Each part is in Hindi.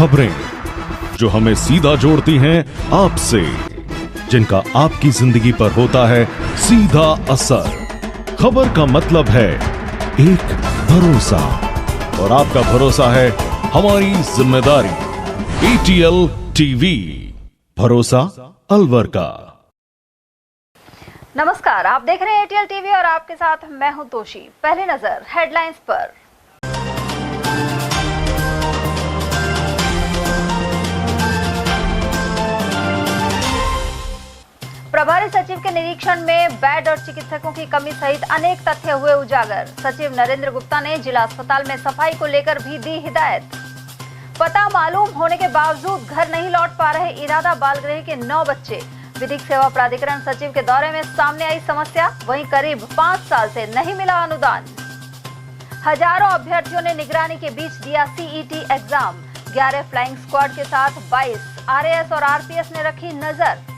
खबरें जो हमें सीधा जोड़ती हैं आपसे, जिनका आपकी जिंदगी पर होता है सीधा असर। खबर का मतलब है एक भरोसा, और आपका भरोसा है हमारी जिम्मेदारी। ATL टीवी, भरोसा अलवर का। नमस्कार, आप देख रहे हैं ATL टीवी और आपके साथ मैं हूं तोशी। पहली नजर हेडलाइंस पर। प्रभारी सचिव के निरीक्षण में बेड और चिकित्सकों की कमी सहित अनेक तथ्य हुए उजागर। सचिव नरेंद्र गुप्ता ने जिला अस्पताल में सफाई को लेकर भी दी हिदायत। पता मालूम होने के बावजूद घर नहीं लौट पा रहे इरादा बाल गृह के 9 बच्चे। विधिक सेवा प्राधिकरण सचिव के दौरे में सामने आई समस्या, वहीं करीब 5 साल से नहीं मिला अनुदान। हजारों अभ्यर्थियों ने निगरानी के बीच दिया CET एग्जाम। 11 फ्लाइंग स्क्वाड के साथ 22 RAS और RPS ने रखी नजर।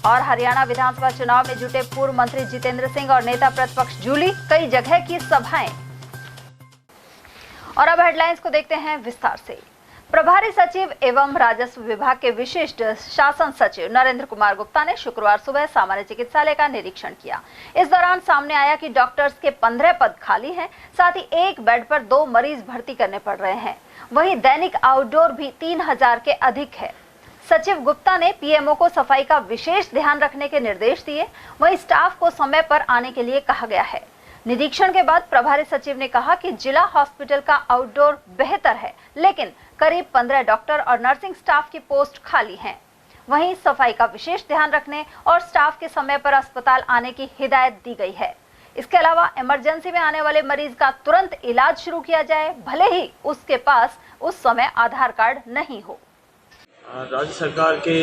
और हरियाणा विधानसभा चुनाव में जुटे पूर्व मंत्री जितेंद्र सिंह और नेता प्रतिपक्ष जूली, कई जगह की सभाएं। और अब हेडलाइंस को देखते हैं विस्तार से। प्रभारी सचिव एवं राजस्व विभाग के विशिष्ट शासन सचिव नरेंद्र कुमार गुप्ता ने शुक्रवार सुबह सामान्य चिकित्सालय का निरीक्षण किया। इस दौरान सामने आया कि डॉक्टर्स के 15 पद खाली हैं, साथ ही एक बेड पर 2 मरीज भर्ती करने पड़ रहे हैं। वहीं दैनिक आउटडोर भी 3000 के अधिक है। सचिव गुप्ता ने PMO को सफाई का विशेष ध्यान रखने के निर्देश दिए, वहीं स्टाफ को समय पर आने के लिए कहा गया है। निरीक्षण के बाद प्रभारी सचिव ने कहा कि जिला हॉस्पिटल का आउटडोर बेहतर है, लेकिन करीब 15 डॉक्टर और नर्सिंग स्टाफ की पोस्ट खाली हैं। वहीं सफाई का विशेष ध्यान रखने और स्टाफ के समय पर अस्पताल आने की हिदायत दी गई है। इसके अलावा इमरजेंसी में आने वाले मरीज का तुरंत इलाज शुरू किया जाए, भले ही उसके पास उस समय आधार कार्ड नहीं हो। राज्य सरकार के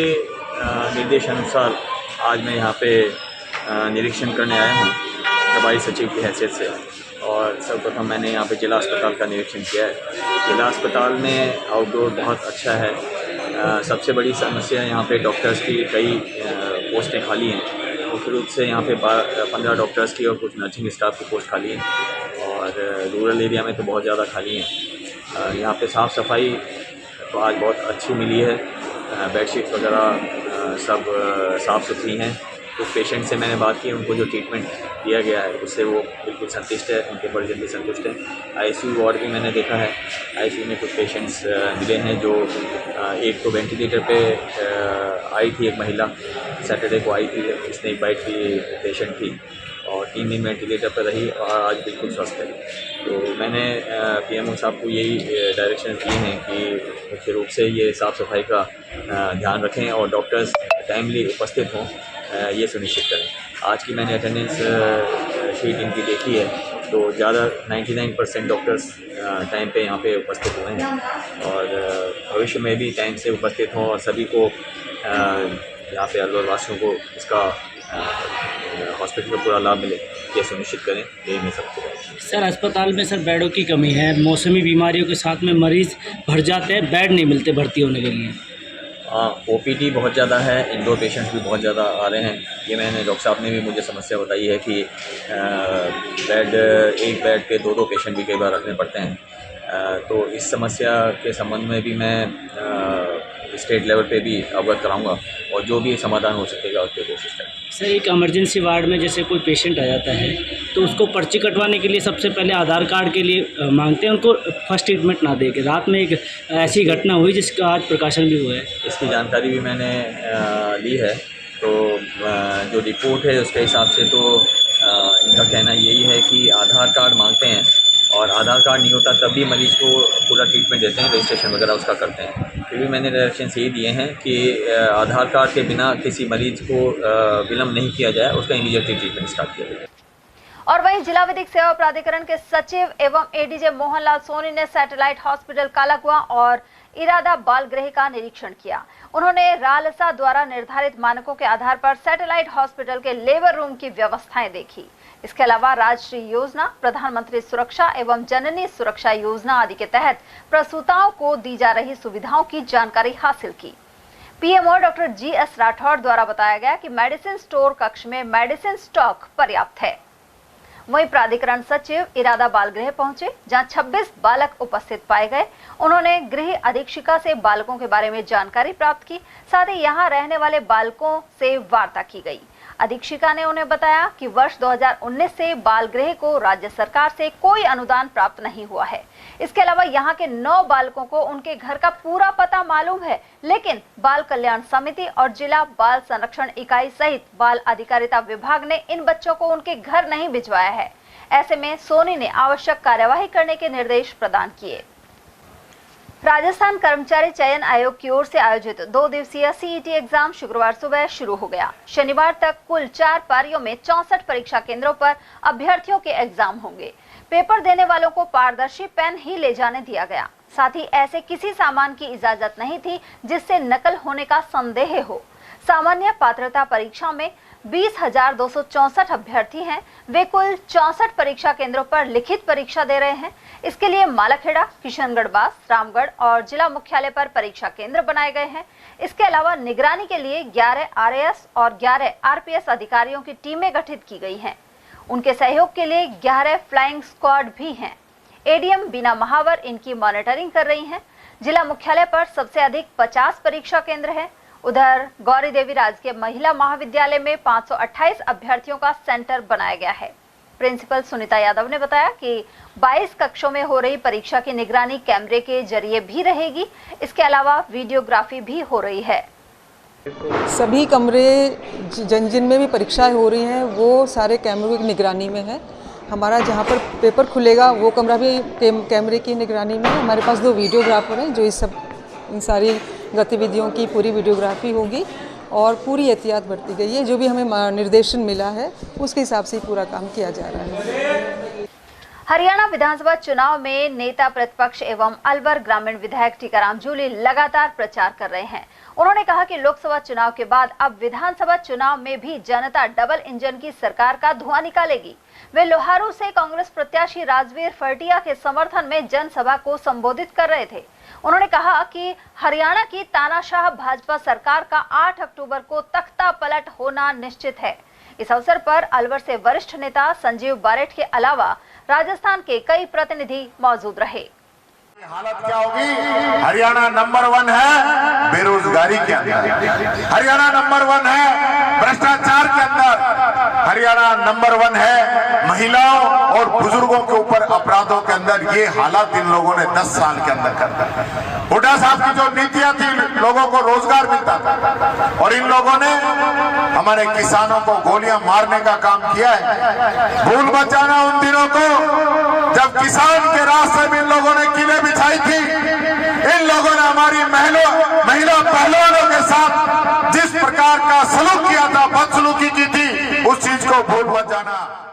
निर्देशानुसार आज मैं यहाँ पे निरीक्षण करने आया हूँ प्रभारी सचिव की हैसियत से। और सर्वप्रथम मैंने यहाँ पे जिला अस्पताल का निरीक्षण किया है। जिला अस्पताल में आउटडोर बहुत अच्छा है। सबसे बड़ी समस्या यहाँ पे डॉक्टर्स की कई पोस्टें खाली हैं। मुख्य रूप से यहाँ पे 15 डॉक्टर्स की और कुछ नर्सिंग स्टाफ की पोस्ट खाली हैं, और रूरल एरिया में तो बहुत ज़्यादा खाली हैं। यहाँ पे साफ़ सफाई तो आज बहुत अच्छी मिली है। बेडशीट वगैरह सब साफ़ सुथरी हैं। कुछ पेशेंट से मैंने बात की, उनको जो ट्रीटमेंट दिया गया है उससे वो बिल्कुल संतुष्ट है, उनके परिजन भी संतुष्ट हैं। ICU वार्ड भी मैंने देखा है। ICU में कुछ पेशेंट्स मिले हैं जो एक तो वेंटिलेटर पे आई थी, एक महिला सैटरडे को आई थी, इसने एक बाइट की पेशेंट थी और 3 दिन वेंटिलेटर पर रही और आज बिल्कुल स्वस्थ है। तो मैंने PMO साहब को यही डायरेक्शन दिए हैं कि मुख्य रूप से ये साफ़ सफाई का ध्यान रखें और डॉक्टर्स टाइमली उपस्थित हों, ये सुनिश्चित करें। आज की मैंने अटेंडेंस शीट इनकी देखी है, तो ज़्यादा 99% डॉक्टर्स टाइम पे यहाँ पे उपस्थित हुए हैं और भविष्य में भी टाइम से उपस्थित हों और सभी को यहाँ पे अलवर वासियों को इसका हॉस्पिटल का पूरा लाभ मिले, ये सुनिश्चित करें। यही मैं सबको सर, अस्पताल में सर बेडों की कमी है, मौसमी बीमारियों के साथ में मरीज़ भर जाते हैं, बेड नहीं मिलते भर्ती होने के लिए। OPD बहुत ज़्यादा है, इंडोर पेशेंट्स भी बहुत ज़्यादा आ रहे हैं। ये मैंने डॉक्टर साहब ने भी मुझे समस्या बताई है कि एक बेड पे 2 पेशेंट भी कई बार रखने पड़ते हैं। तो इस समस्या के संबंध में भी मैं स्टेट लेवल पे भी अवगत कराऊंगा और जो भी समाधान हो सकेगा उसकी कोशिश करेंगे। सर, एक इमरजेंसी वार्ड में जैसे कोई पेशेंट आ जाता है तो उसको पर्ची कटवाने के लिए सबसे पहले आधार कार्ड के लिए मांगते हैं, उनको फर्स्ट ट्रीटमेंट ना दे के। रात में एक ऐसी घटना हुई जिसका आज प्रकाशन भी हुआ है। इसकी जानकारी भी मैंने ली है। तो जो रिपोर्ट है उसके हिसाब से तो इनका कहना यही है कि आधार कार्ड मांगते हैं और आधार कार्ड नहीं होता तब भी मरीज़ को पूरा ट्रीटमेंट देते हैं, रजिस्ट्रेशन वगैरह उसका करते हैं। फिर भी मैंने डायरेक्शन यही दिए हैं कि आधार कार्ड के बिना किसी मरीज़ को विलम्ब नहीं किया जाए, उसका इमीडिएटली ट्रीटमेंट स्टार्ट किया जाए। और वहीं जिला विधिक सेवा प्राधिकरण के सचिव एवं ADJ मोहनलाल सोनी ने सैटेलाइट हॉस्पिटल कालाकुआ और इरादा बाल गृह का निरीक्षण किया। उन्होंने रालसा द्वारा निर्धारित मानकों के आधार पर सैटेलाइट हॉस्पिटल के लेबर रूम की व्यवस्थाएं देखी। इसके अलावा राष्ट्रीय योजना, प्रधानमंत्री सुरक्षा एवं जननी सुरक्षा योजना आदि के तहत प्रसूताओं को दी जा रही सुविधाओं की जानकारी हासिल की। PMO डॉक्टर GS राठौड़ द्वारा बताया गया कि मेडिसिन स्टोर कक्ष में मेडिसिन स्टॉक पर्याप्त है। वहीं प्राधिकरण सचिव इरादा बाल गृह पहुंचे, जहां 26 बालक उपस्थित पाए गए। उन्होंने गृह अधीक्षिका से बालकों के बारे में जानकारी प्राप्त की, साथ ही यहां रहने वाले बालकों से वार्ता की गई। अधीक्षिका ने उन्हें बताया कि वर्ष 2019 से बाल गृह को राज्य सरकार से कोई अनुदान प्राप्त नहीं हुआ है। इसके अलावा यहाँ के 9 बालकों को उनके घर का पूरा पता मालूम है, लेकिन बाल कल्याण समिति और जिला बाल संरक्षण इकाई सहित बाल अधिकारिता विभाग ने इन बच्चों को उनके घर नहीं भिजवाया है। ऐसे में सोनी ने आवश्यक कार्यवाही करने के निर्देश प्रदान किए। राजस्थान कर्मचारी चयन आयोग की ओर से आयोजित 2 दिवसीय सीईटी एग्जाम शुक्रवार सुबह शुरू हो गया। शनिवार तक कुल 4 पारियों में 64 परीक्षा केंद्रों पर अभ्यर्थियों के एग्जाम होंगे। पेपर देने वालों को पारदर्शी पेन ही ले जाने दिया गया। साथ ही ऐसे किसी सामान की इजाजत नहीं थी जिससे नकल होने का संदेह हो। सामान्य पात्रता परीक्षा में 20,264 अभ्यर्थी हैं। वे कुल 64 परीक्षा केंद्रों पर लिखित परीक्षा दे रहे हैं। इसके लिए मालाखेड़ा, किशनगढ़ बास, रामगढ़ और जिला मुख्यालय पर परीक्षा केंद्र बनाए गए हैं। इसके अलावा निगरानी के लिए 11 आरएएस और 11 आरपीएस अधिकारियों की टीमें गठित की गई हैं। उनके सहयोग के लिए 11 फ्लाइंग स्क्वाड भी हैं। एडीएम बीना महावर इनकी मॉनिटरिंग कर रही हैं। जिला मुख्यालय पर सबसे अधिक 50 परीक्षा केंद्र हैं। उधर गौरी देवी राजकीय महिला महाविद्यालय में 528 अभ्यर्थियों का सेंटर बनाया गया है। प्रिंसिपल सुनीता यादव ने बताया कि 22 कक्षों में हो रही परीक्षा की निगरानी कैमरे के जरिए भी रहेगी। इसके अलावा वीडियोग्राफी भी हो रही है। सभी कमरे जिन में भी परीक्षाएं हो रही हैं वो सारे कैमरों की निगरानी में है। हमारा जहां पर पेपर खुलेगा वो कमरा भी कैमरे की निगरानी में है। हमारे पास 2 वीडियोग्राफर हैं जो इन सारी गतिविधियों की पूरी वीडियोग्राफी होगी और पूरी एहतियात बरती गई है। जो भी हमें निर्देशन मिला है उसके हिसाब से पूरा काम किया जा रहा है। हरियाणा विधानसभा चुनाव में नेता प्रतिपक्ष एवं अलवर ग्रामीण विधायक टीकाराम जूली लगातार प्रचार कर रहे हैं। उन्होंने कहा कि लोकसभा चुनाव के बाद अब विधानसभा चुनाव में भी जनता डबल इंजन की सरकार का धुआं निकालेगी। वे लोहारू से कांग्रेस प्रत्याशी राजवीर फर्टिया के समर्थन में जनसभा को संबोधित कर रहे थे। उन्होंने कहा कि हरियाणा की तानाशाह भाजपा सरकार का 8 अक्टूबर को तख्ता पलट होना निश्चित है। इस अवसर पर अलवर से वरिष्ठ नेता संजीव बारेठ के अलावा राजस्थान के कई प्रतिनिधि मौजूद रहे। हालत क्या होगी? हरियाणा नंबर 1 है बेरोजगारी के अंदर, हरियाणा नंबर 1 है भ्रष्टाचार के अंदर, हरियाणा नंबर 1 है महिलाओं और बुजुर्गों के ऊपर अपराधों के अंदर। ये हालात इन लोगों ने 10 साल के अंदर कर दिया। हुड्डा साहब की जो नीतियां थी, लोगों को रोजगार मिलता था और इन लोगों ने हमारे किसानों को गोलियां मारने का काम किया है। भूल बचाना उन दिनों को जब किसान के रास्ते में इन लोगों ने किले बिछाई थी। इन लोगों ने हमारी महिला पहलवानों के साथ जिस प्रकार का सलूक किया था, बदसलूकी की थी, उस चीज को भूल मत जाना।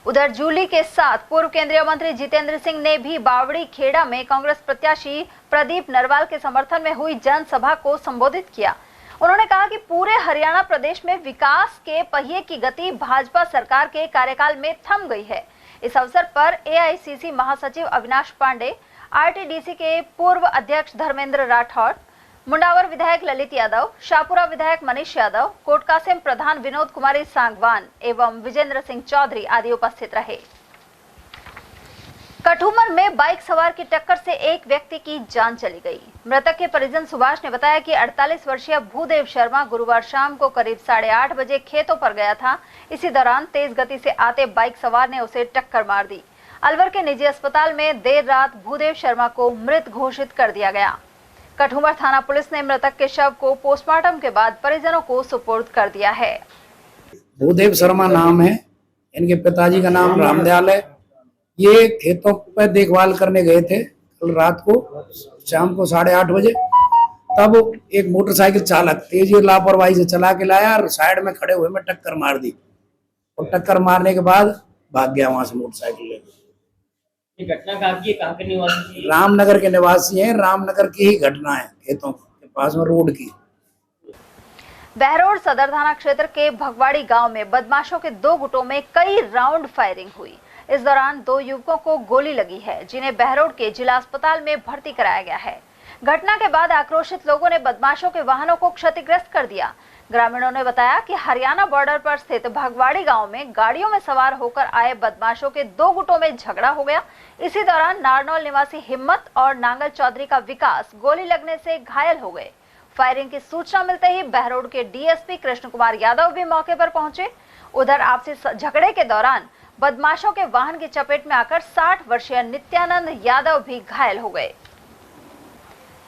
उधर जूली के साथ पूर्व केंद्रीय मंत्री जितेंद्र सिंह ने भी बावड़ी खेड़ा में कांग्रेस प्रत्याशी प्रदीप नरवाल के समर्थन में हुई जनसभा को संबोधित किया। उन्होंने कहा कि पूरे हरियाणा प्रदेश में विकास के पहिए की गति भाजपा सरकार के कार्यकाल में थम गई है। इस अवसर पर एआईसीसी महासचिव अविनाश पांडे, आरटीडीसी के पूर्व अध्यक्ष धर्मेंद्र राठौड़, मुंडावर विधायक ललित यादव, शाहपुरा विधायक मनीष यादव, कोटकासिम प्रधान विनोद कुमारी सांगवान एवं विजेंद्र सिंह चौधरी आदि उपस्थित रहे। कठुमर में बाइक सवार की टक्कर से एक व्यक्ति की जान चली गई। मृतक के परिजन सुभाष ने बताया कि 48 वर्षीय भूदेव शर्मा गुरुवार शाम को करीब 8:30 बजे खेतों पर गया था। इसी दौरान तेज गति से आते बाइक सवार ने उसे टक्कर मार दी। अलवर के निजी अस्पताल में देर रात भूदेव शर्मा को मृत घोषित कर दिया गया। कठुमर थाना पुलिस ने मृतक के शव को पोस्टमार्टम के बाद परिजनों को सुपुर्द कर दिया है। भूदेव शर्मा नाम है, इनके पिताजी का नाम रामदयाल है। ये खेतों पर देखभाल करने गए थे कल रात को शाम को 8:30 बजे। तब एक मोटरसाइकिल चालक तेज लापरवाही से चला के लाया और साइड में खड़े हुए में टक्कर मार दी और टक्कर मारने के बाद भाग गया वहां से मोटरसाइकिल लेकर। ये घटना कहाँ के निवासी? रामनगर के निवासी हैं। रामनगर की ही घटना है, खेतों के पास में रोड की। बहरोड सदर थाना क्षेत्र के भगवाड़ी गांव में बदमाशों के 2 गुटों में कई राउंड फायरिंग हुई। इस दौरान 2 युवकों को गोली लगी है, जिन्हें बहरोड के जिला अस्पताल में भर्ती कराया गया है। घटना के बाद आक्रोशित लोगों ने बदमाशों के वाहनों को क्षतिग्रस्त कर दिया। ग्रामीणों ने बताया कि हरियाणा बॉर्डर पर स्थित भगवाड़ी गांव में गाड़ियों में सवार होकर आए बदमाशों के दो गुटों में झगड़ा हो गया। इसी दौरान नारनौल निवासी हिम्मत और नांगल चौधरी का विकास गोली लगने से घायल हो गए। फायरिंग की सूचना मिलते ही बहरोड के डीएसपी कृष्ण कुमार यादव भी मौके पर पहुंचे। उधर आपसी झगड़े के दौरान बदमाशों के वाहन की चपेट में आकर 60 वर्षीय नित्यानंद यादव भी घायल हो गए।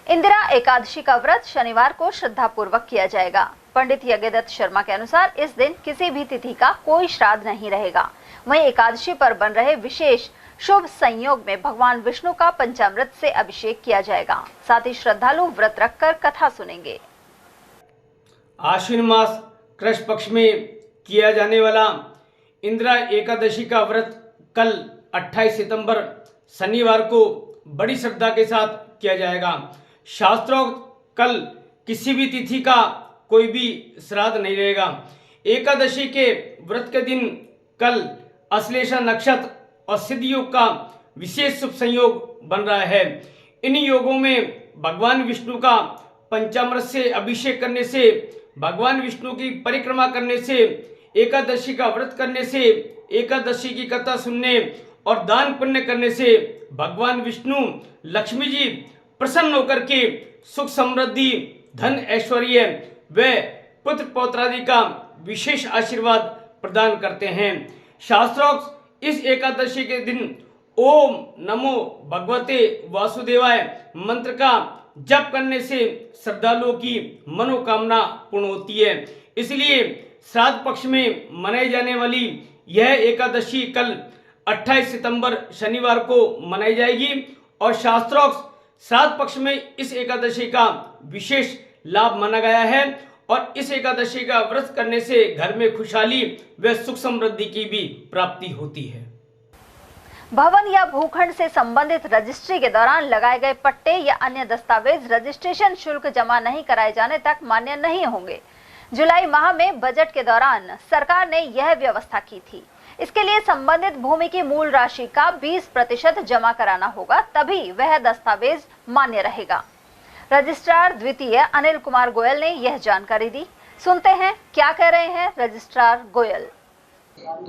इंदिरा एकादशी का व्रत शनिवार को श्रद्धापूर्वक किया जाएगा। पंडित यज्ञदत्त शर्मा के अनुसार इस दिन किसी भी तिथि का कोई श्राद्ध नहीं रहेगा। वहीं एकादशी पर बन रहे विशेष शुभ संयोग में भगवान विष्णु का पंचामृत से अभिषेक किया जाएगा। साथ ही श्रद्धालु व्रत रखकर कथा सुनेंगे। आश्विन मास कृष्ण पक्ष में किया जाने वाला इंदिरा एकादशी का व्रत कल 28 सितंबर शनिवार को बड़ी श्रद्धा के साथ किया जाएगा। शास्त्रोक्त कल किसी भी तिथि का कोई भी श्राद्ध नहीं रहेगा। एकादशी के व्रत के दिन कल अश्लेषा नक्षत्र और सिद्ध योग का विशेष शुभ संयोग बन रहा है। इन योगों में भगवान विष्णु का पंचामृत से अभिषेक करने से, भगवान विष्णु की परिक्रमा करने से, एकादशी का व्रत करने से, एकादशी की कथा सुनने और दान पुण्य करने से भगवान विष्णु लक्ष्मी जी प्रसन्न होकर के सुख समृद्धि, धन ऐश्वर्य व पुत्र पौत्रादि का विशेष आशीर्वाद प्रदान करते हैं। शास्त्रोक्त इस एकादशी के दिन ओम नमो भगवते वासुदेवाय मंत्र का जप करने से श्रद्धालुओं की मनोकामना पूर्ण होती है। इसलिए श्राद्ध पक्ष में मनाई जाने वाली यह एकादशी कल 28 सितंबर शनिवार को मनाई जाएगी और शास्त्रोक्त श्राद्ध पक्ष में इस एकादशी का विशेष लाभ माना गया है और इस एकादशी का व्रत करने से घर में खुशहाली व सुख समृद्धि की भी प्राप्ति होती है। भवन या भूखंड से संबंधित रजिस्ट्री के दौरान लगाए गए पट्टे या अन्य दस्तावेज रजिस्ट्रेशन शुल्क जमा नहीं कराए जाने तक मान्य नहीं होंगे। जुलाई माह में बजट के दौरान सरकार ने यह व्यवस्था की थी। इसके लिए संबंधित भूमि की मूल राशि का 20% जमा कराना होगा, तभी वह दस्तावेज मान्य रहेगा। रजिस्ट्रार द्वितीय अनिल कुमार गोयल ने यह जानकारी दी। सुनते हैं क्या कह रहे हैं रजिस्ट्रार गोयल।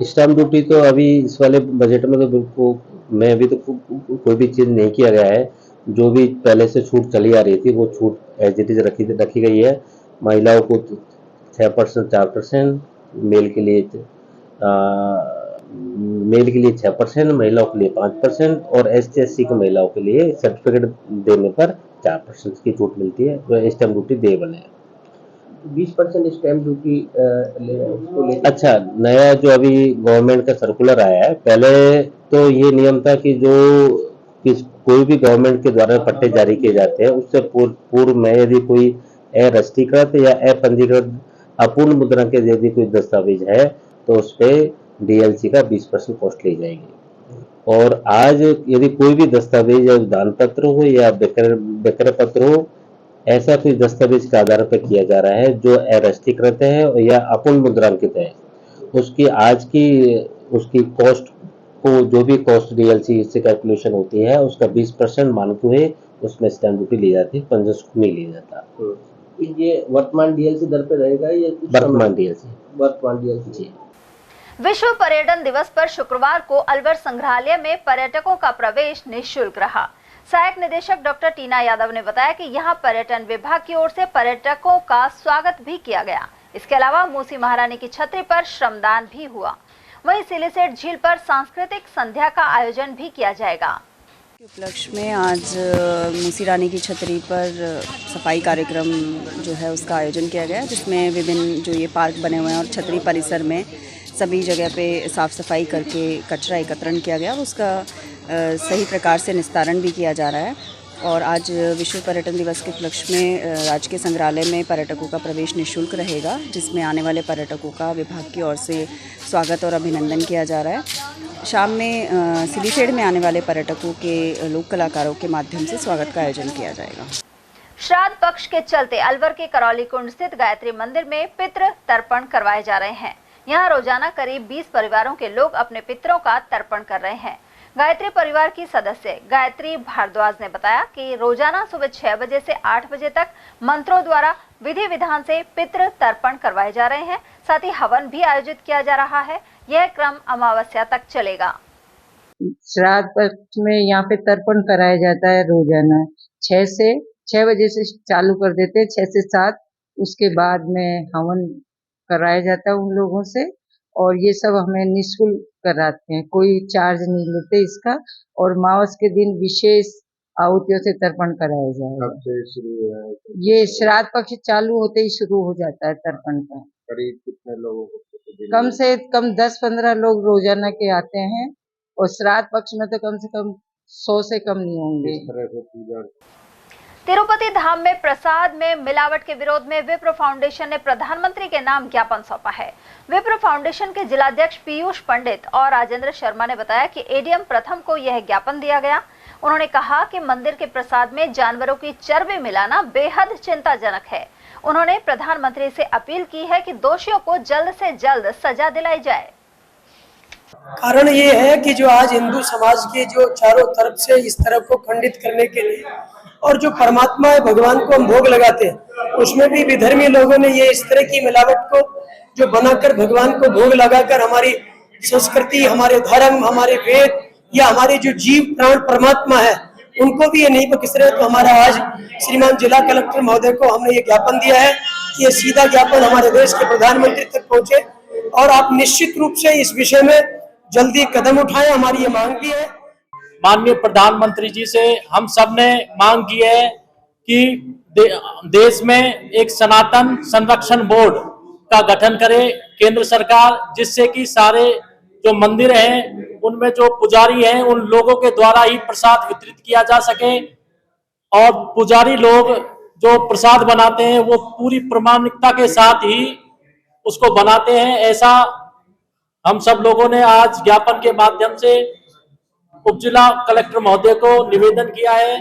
स्टाम्प ड्यूटी तो अभी इस वाले बजट में तो बिल्कुल में अभी तो कोई भी चीज नहीं किया गया है। जो भी पहले से छूट चली आ रही थी वो छूट एज इट इज रखी गई है। महिलाओं को 6% 4%, मेल के लिए 6%, महिलाओं के लिए 5% और SC की महिलाओं के लिए सर्टिफिकेट देने पर 4% की छूट मिलती है। तो स्टैम्प ड्यूटी देबल है। 20% स्टैम्प ड्यूटी अच्छा, नया जो अभी गवर्नमेंट का सर्कुलर आया है, पहले तो ये नियम था कि कोई भी गवर्नमेंट के द्वारा पट्टे जारी किए जाते हैं उससे पूर्व में यदि कोई अराष्ट्रीयकृत या अपंजीकृत अपूर्ण मुद्रा के यदि कोई दस्तावेज है तो उस पर DLC का 20% कॉस्ट ली जाएगी। और आज यदि कोई भी दस्तावेज या दान पत्र हो या विक्रय पत्र हो, ऐसा कोई दस्तावेज के आधार पर किया जा रहा है जो अराष्ट्रीयकृत है या अपूर्ण मुद्रांकित है, उसकी आज की उसकी कॉस्ट को जो भी कॉस्ट DLC से कैलकुलेशन होती है उसका 20% मानते हुए उसमें स्टैम्प ड्यूटी ली जाती है, 1500 नहीं लिया जाता। ये वर्तमान DLC दर पे रहेगा या वर्तमान DLC जी। विश्व पर्यटन दिवस पर शुक्रवार को अलवर संग्रहालय में पर्यटकों का प्रवेश निःशुल्क रहा। सहायक निदेशक डॉक्टर टीना यादव ने बताया कि यहां पर्यटन विभाग की ओर से पर्यटकों का स्वागत भी किया गया। इसके अलावा मूसी महारानी की छतरी पर श्रमदान भी हुआ। वहीं सिलीसेट झील पर सांस्कृतिक संध्या का आयोजन भी किया जाएगा। उपलक्ष्य में आज मूसी रानी की छतरी पर सफाई कार्यक्रम जो है उसका आयोजन किया गया, जिसमें विभिन्न जो ये पार्क बने हुए हैं और छतरी परिसर में सभी जगह पे साफ़ सफाई करके कचरा एकत्रण किया गया और उसका सही प्रकार से निस्तारण भी किया जा रहा है। और आज विश्व पर्यटन दिवस के उपलक्ष्य में राजकीय संग्रहालय में पर्यटकों का प्रवेश निःशुल्क रहेगा, जिसमें आने वाले पर्यटकों का विभाग की ओर से स्वागत और अभिनंदन किया जा रहा है। शाम में सिलीसेट में आने वाले पर्यटकों के लोक कलाकारों के माध्यम से स्वागत का आयोजन किया जाएगा। श्राद्ध पक्ष के चलते अलवर के करौली कुंड स्थित गायत्री मंदिर में पितृ तर्पण करवाए जा रहे हैं। यहाँ रोजाना करीब 20 परिवारों के लोग अपने पितरों का तर्पण कर रहे हैं। गायत्री परिवार की सदस्य गायत्री भारद्वाज ने बताया कि रोजाना सुबह 6 बजे से 8 बजे तक मंत्रों द्वारा विधि विधान से पितृ तर्पण करवाए जा रहे हैं। साथ ही हवन भी आयोजित किया जा रहा है। यह क्रम अमावस्या तक चलेगा। श्राद्ध पक्ष में यहाँ पे तर्पण कराया जाता है रोजाना 6 बजे से चालू कर देते हैं, 6 से 7। उसके बाद में हवन कराया जाता है उन लोगों से, और ये सब हमें निःशुल्क कराते हैं, कोई चार्ज नहीं लेते इसका। और मावस के दिन विशेष आहुतियों से तर्पण कराया जाएगा। ये श्राद्ध पक्ष चालू होते ही शुरू हो जाता है तर्पण का। करीब कितने लोगों को? कम से कम 10-15 लोग रोजाना के आते हैं, और श्राद्ध पक्ष में तो कम से कम 100 से कम नहीं होंगे। तिरुपति धाम में प्रसाद में मिलावट के विरोध में विप्र फाउंडेशन ने प्रधानमंत्री के नाम ज्ञापन सौंपा है। विप्र फाउंडेशन के जिलाध्यक्ष पीयूष पंडित और राजेंद्र शर्मा ने बताया कि एडीएम प्रथम को यह ज्ञापन दिया गया। उन्होंने कहा कि मंदिर के प्रसाद में जानवरों की चर्बी मिलाना बेहद चिंताजनक है। उन्होंने प्रधानमंत्री से अपील की है कि दोषियों को जल्द से जल्द सजा दिलाई जाए। कारण ये है कि जो आज हिंदू समाज के जो चारों तरफ से इस तरफ को खंडित करने के लिए, और जो परमात्मा है भगवान को हम भोग लगाते हैं, उसमें भी विधर्मी लोगों ने ये इस तरह की मिलावट को जो बनाकर भगवान को भोग लगाकर हमारी संस्कृति, हमारे धर्म, हमारे वेद या हमारे जो जीव प्राण परमात्मा है उनको भी ये नहीं बख्श रहे। तो हमारा आज श्रीमान जिला कलेक्टर महोदय को हमने ये ज्ञापन दिया है कि ये सीधा ज्ञापन हमारे देश के प्रधानमंत्री तक पहुंचे, और आप निश्चित रूप से इस विषय में जल्दी कदम उठाएं। हमारी ये मांग भी है। माननीय प्रधानमंत्री जी से हम सब ने मांग की है कि देश में एक सनातन संरक्षण बोर्ड का गठन करे केंद्र सरकार, जिससे कि सारे जो मंदिर हैं उनमें जो पुजारी हैं उन लोगों के द्वारा ही प्रसाद वितरित किया जा सके, और पुजारी लोग जो प्रसाद बनाते हैं वो पूरी प्रामाणिकता के साथ ही उसको बनाते हैं। ऐसा हम सब लोगों ने आज ज्ञापन के माध्यम से उप जिला कलेक्टर महोदय को निवेदन किया है।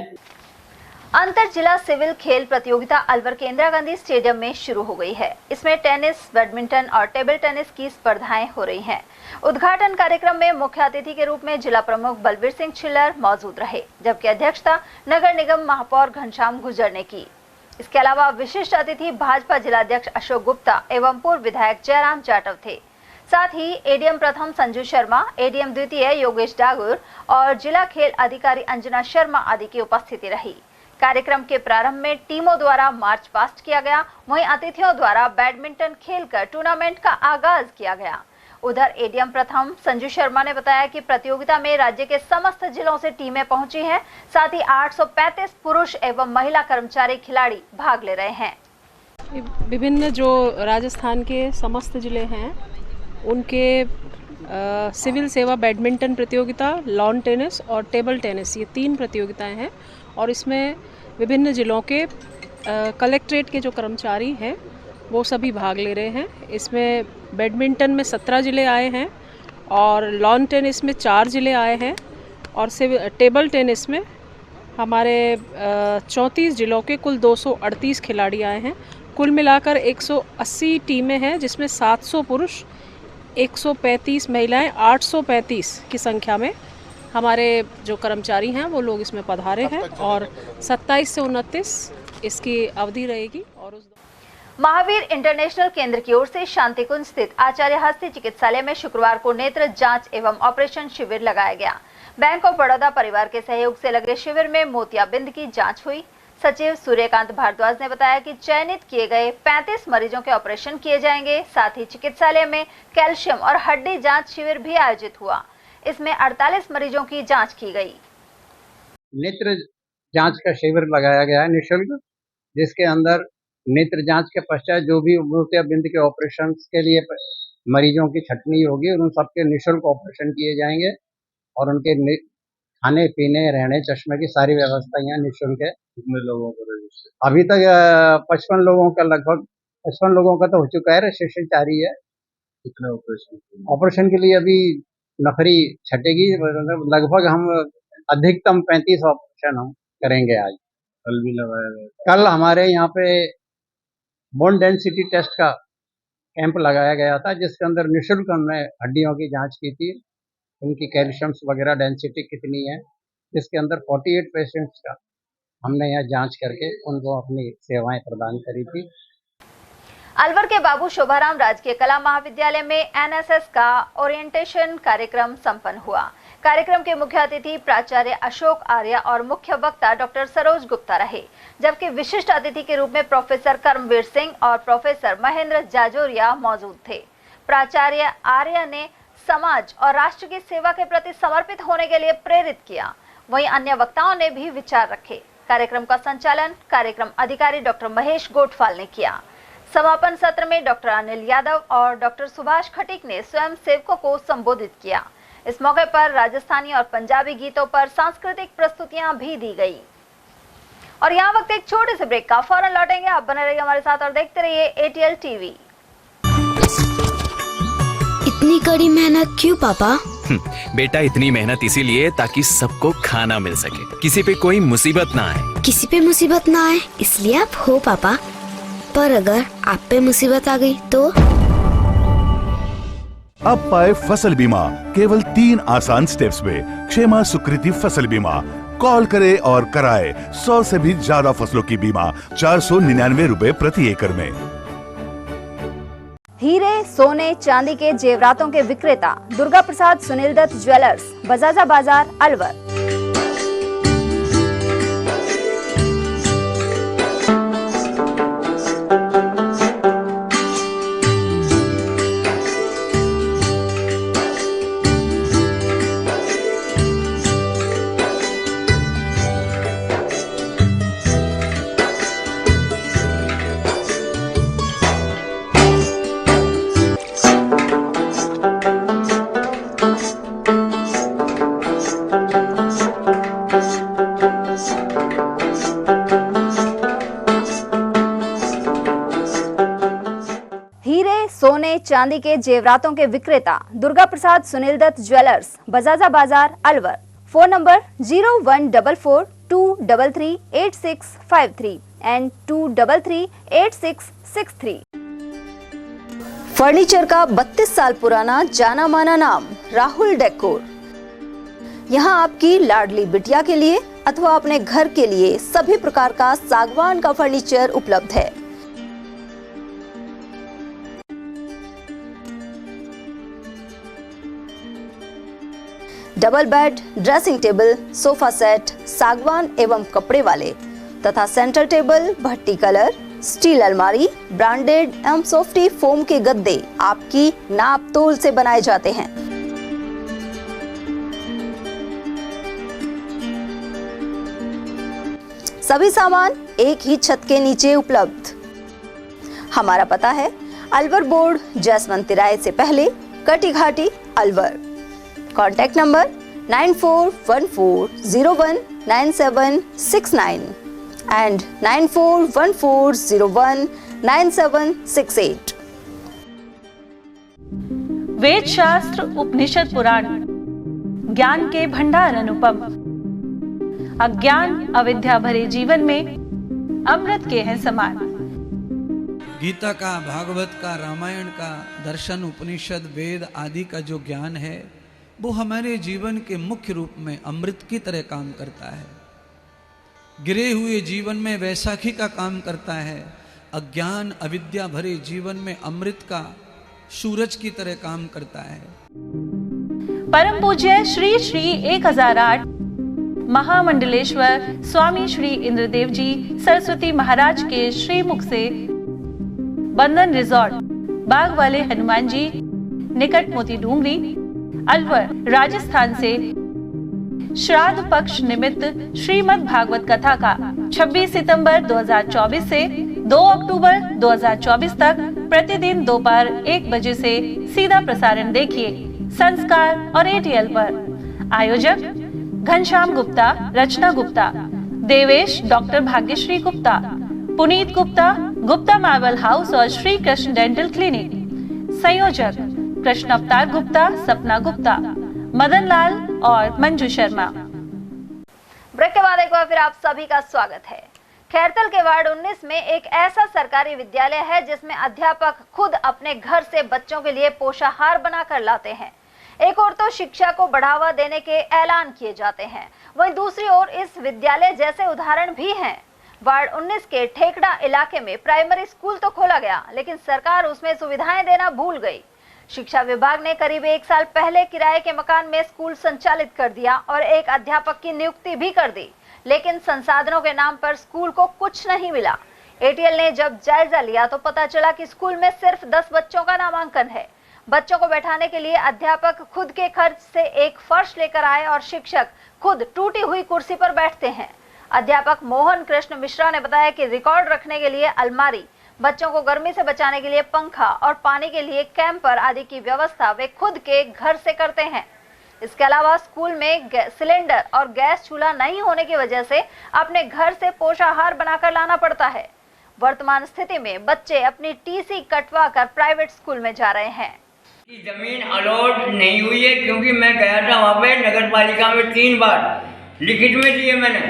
अंतर जिला सिविल खेल प्रतियोगिता अलवर के इंदिरा गांधी स्टेडियम में शुरू हो गई है। इसमें टेनिस, बैडमिंटन और टेबल टेनिस की स्पर्धाएं हो रही हैं। उद्घाटन कार्यक्रम में मुख्य अतिथि के रूप में जिला प्रमुख बलवीर सिंह छिल्लर मौजूद रहे, जबकि अध्यक्षता नगर निगम महापौर घनश्याम गुर्जर ने की। इसके अलावा विशिष्ट अतिथि भाजपा जिलाध्यक्ष अशोक गुप्ता एवं पूर्व विधायक जयराम जाटव थे। साथ ही एडीएम प्रथम संजू शर्मा, एडीएम द्वितीय योगेश डागुर और जिला खेल अधिकारी अंजना शर्मा आदि की उपस्थिति रही। कार्यक्रम के प्रारंभ में टीमों द्वारा मार्च पास्ट किया गया, वहीं अतिथियों द्वारा बैडमिंटन खेलकर टूर्नामेंट का आगाज किया गया। उधर एडीएम प्रथम संजू शर्मा ने बताया कि प्रतियोगिता में राज्य के समस्त जिलों से टीमें पहुंची हैं। साथ ही 835 पुरुष एवं महिला कर्मचारी खिलाड़ी भाग ले रहे हैं। विभिन्न जो राजस्थान के समस्त जिले हैं उनके सिविल सेवा बैडमिंटन प्रतियोगिता, लॉन टेनिस और टेबल टेनिस, ये 3 प्रतियोगिताएं हैं, और इसमें विभिन्न जिलों के कलेक्ट्रेट के जो कर्मचारी हैं वो सभी भाग ले रहे हैं। इसमें बैडमिंटन में 17 जिले आए हैं, और लॉन टेनिस में 4 जिले आए हैं, और टेबल टेनिस में हमारे 34 जिलों के कुल 238 खिलाड़ी आए हैं। कुल मिलाकर 180 टीमें हैं, जिसमें 700 पुरुष, 135 महिलाएं, 835 की संख्या में हमारे जो कर्मचारी हैं वो लोग इसमें पधारे हैं, और 27 से 29 इसकी अवधि रहेगी। और महावीर इंटरनेशनल केंद्र की ओर से शांतिकुंज स्थित आचार्य हस्ती चिकित्सालय में शुक्रवार को नेत्र जांच एवं ऑपरेशन शिविर लगाया गया। बैंक ऑफ बड़ौदा परिवार के सहयोग से लगे शिविर में मोतियाबिंद की जांच हुई। सचिव सूर्यकांत भारद्वाज ने बताया कि चयनित किए गए 35 मरीजों के ऑपरेशन किए जाएंगे। साथ ही चिकित्सालय में कैल्शियम और हड्डी जांच शिविर भी आयोजित हुआ। इसमें 48 मरीजों की जांच की गई। नेत्र जांच का शिविर लगाया गया है निःशुल्क, जिसके अंदर नेत्र जांच के पश्चात जो भी मोतियाबिंद के ऑपरेशन के लिए मरीजों की छटनी होगी उन सबके निःशुल्क ऑपरेशन किए जाएंगे, और उनके खाने पीने, रहने, चश्मे की सारी व्यवस्था यहाँ निःशुल्क है। कितने लोगों को रजिस्टर? अभी तक 55 लोगों का, लगभग 55 लोगों का तो हो चुका है, रजिस्ट्रेशन जारी है। कितने ऑपरेशन के लिए अभी नफरी छटेगी, लगभग हम अधिकतम 35 ऑपरेशन हम करेंगे आज। कल भी लगाया गया? कल हमारे यहाँ पे बोन डेंसिटी टेस्ट का कैंप लगाया गया था, जिसके अंदर निःशुल्क हमने हड्डियों की जांच की थी, उनकी कैल्शियम्स वगैरह डेंसिटी कितनी है, जिसके अंदर 48 पेशेंट्स का हमने यहाँ जांच करके उनको अपनी सेवाएं प्रदान करी थी। अलवर के बाबू शोभाराम राजकीय कला महाविद्यालय में एनएसएस का ओरिएंटेशन कार्यक्रम संपन्न हुआ। कार्यक्रम के मुख्य अतिथि प्राचार्य अशोक आर्य और मुख्य वक्ता डॉक्टर सरोज गुप्ता रहे, जबकि विशिष्ट अतिथि के रूप में प्रोफेसर कर्मवीर सिंह और प्रोफेसर महेंद्र जाजोरिया मौजूद थे। प्राचार्य आर्य ने समाज और राष्ट्र की सेवा के प्रति समर्पित होने के लिए प्रेरित किया। वहीं अन्य वक्ताओं ने भी विचार रखे। कार्यक्रम का संचालन कार्यक्रम अधिकारी डॉक्टर महेश गोठवाल ने किया। समापन सत्र में डॉक्टर अनिल यादव और डॉक्टर सुभाष खटीक ने स्वयं सेवकों को संबोधित किया। इस मौके पर राजस्थानी और पंजाबी गीतों पर सांस्कृतिक प्रस्तुतियां भी दी गई। और यहाँ वक्त एक छोटे से ब्रेक का, फौरन लौटेंगे। आप बने रहिए हमारे साथ और देखते रहिए एटीएल टीवी। इतनी कड़ी मेहनत क्यों पापा? बेटा इतनी मेहनत इसीलिए ताकि सबको खाना मिल सके, किसी पे कोई मुसीबत ना आए। किसी पे मुसीबत ना आए इसलिए आप हो पापा, पर अगर आप पे मुसीबत आ गई तो? अब पाए फसल बीमा केवल 3 आसान स्टेप्स में। क्षेमा सुकृति फसल बीमा। कॉल करे और कराए 100 से भी ज्यादा फसलों की बीमा 499 रुपए प्रति एकड़ में। हीरे, सोने, चांदी के जेवरातों के विक्रेता दुर्गा प्रसाद सुनील दत्त ज्वेलर्स, बजाजा बाजार, अलवर। सोने चांदी के जेवरातों के विक्रेता दुर्गा प्रसाद सुनील दत्त ज्वेलर्स, बजाजा बाजार, Alwar. Phone number 0144233863 and 2338663। Furniture का 32 साल पुराना जाना माना नाम राहुल डेकोर। यहाँ आपकी लाडली बिटिया के लिए अथवा अपने घर के लिए सभी प्रकार का सागवान का फर्नीचर उपलब्ध है। Double bed, dressing table, sofa set सागवान एवं कपड़े वाले तथा सेंटर टेबल, भट्टी कलर, स्टील अलमारी, ब्रांडेड एवं सॉफ्टी फोम के गद्दे आपकी नाप तोल से बनाए जाते हैं। सभी सामान एक ही छत के नीचे उपलब्ध। हमारा पता है अलवर बोर्ड, जैसवंत तिराहे से पहले, Kati Ghati, Alwar. Contact number 9414019769 and 9414019768। Veda Shastra, Upanishad, पुराण, ज्ञान के भंडार अनुपम। अज्ञान अविद्या भरे जीवन में अमृत के हैं समान। गीता का, भागवत का, रामायण का, दर्शन, उपनिषद, वेद आदि का जो ज्ञान है वो हमारे जीवन के मुख्य रूप में अमृत की तरह काम करता है। गिरे हुए जीवन में वैसाखी का काम करता है। अज्ञान अविद्या भरे जीवन में अमृत का सूरज की तरह काम करता है। परम पूज्य श्री श्री 1008 महामंडलेश्वर स्वामी श्री इंद्रदेव जी सरस्वती महाराज के श्रीमुख से बंधन रिजॉर्ट, बाग वाले हनुमान जी, निकट मोती डूंगरी, अलवर, राजस्थान से श्राद्ध पक्ष निमित्त श्रीमद् भागवत कथा का 26 सितंबर 2024 से 2 अक्टूबर 2024 तक प्रतिदिन दोपहर 1 बजे से सीधा प्रसारण देखिए संस्कार और एटीएल पर। आयोजक Ghanshyam Gupta, Rachna Gupta, Devesh doctor Bhagyashree Gupta, Puneet Gupta, Gupta marble house और श्री कृष्ण डेंटल क्लिनिक। संयोजक कृष्ण अवतार गुप्ता, सपना गुप्ता, मदन लाल और मंजू शर्मा। ब्रेक के बाद एक बार फिर आप सभी का स्वागत है। खैरतल के वार्ड 19 में एक ऐसा सरकारी विद्यालय है जिसमें अध्यापक खुद अपने घर से बच्चों के लिए पोषाहार बनाकर लाते हैं। एक ओर तो शिक्षा को बढ़ावा देने के ऐलान किए जाते हैं, वहीं दूसरी ओर इस विद्यालय जैसे उदाहरण भी हैं। वार्ड 19 के ठेकड़ा इलाके में प्राइमरी स्कूल तो खोला गया, लेकिन सरकार उसमें सुविधाएं देना भूल गई। शिक्षा विभाग ने करीब 1 साल पहले किराए के मकान में स्कूल संचालित कर दिया और एक अध्यापक की नियुक्ति भी कर दी, लेकिन संसाधनों के नाम पर स्कूल को कुछ नहीं मिला। एटीएल ने जब जायजा लिया तो पता चला कि स्कूल में सिर्फ 10 बच्चों का नामांकन है। बच्चों को बैठाने के लिए अध्यापक खुद के खर्च से एक फर्श लेकर आए और शिक्षक खुद टूटी हुई कुर्सी पर बैठते हैं। अध्यापक मोहन कृष्ण मिश्रा ने बताया कि रिकॉर्ड रखने के लिए अलमारी, बच्चों को गर्मी से बचाने के लिए पंखा और पानी के लिए कैंपर आदि की व्यवस्था वे खुद के घर से करते हैं। इसके अलावा स्कूल में सिलेंडर और गैस चूल्हा नहीं होने की वजह से अपने घर से पोषाहार बनाकर लाना पड़ता है। वर्तमान स्थिति में बच्चे अपनी टीसी कटवा कर प्राइवेट स्कूल में जा रहे हैं। जमीन अलॉट नहीं हुई है, क्योंकि मैं गया था वहाँ पे नगर पालिका में 3 बार लिखित में दिए मैंने।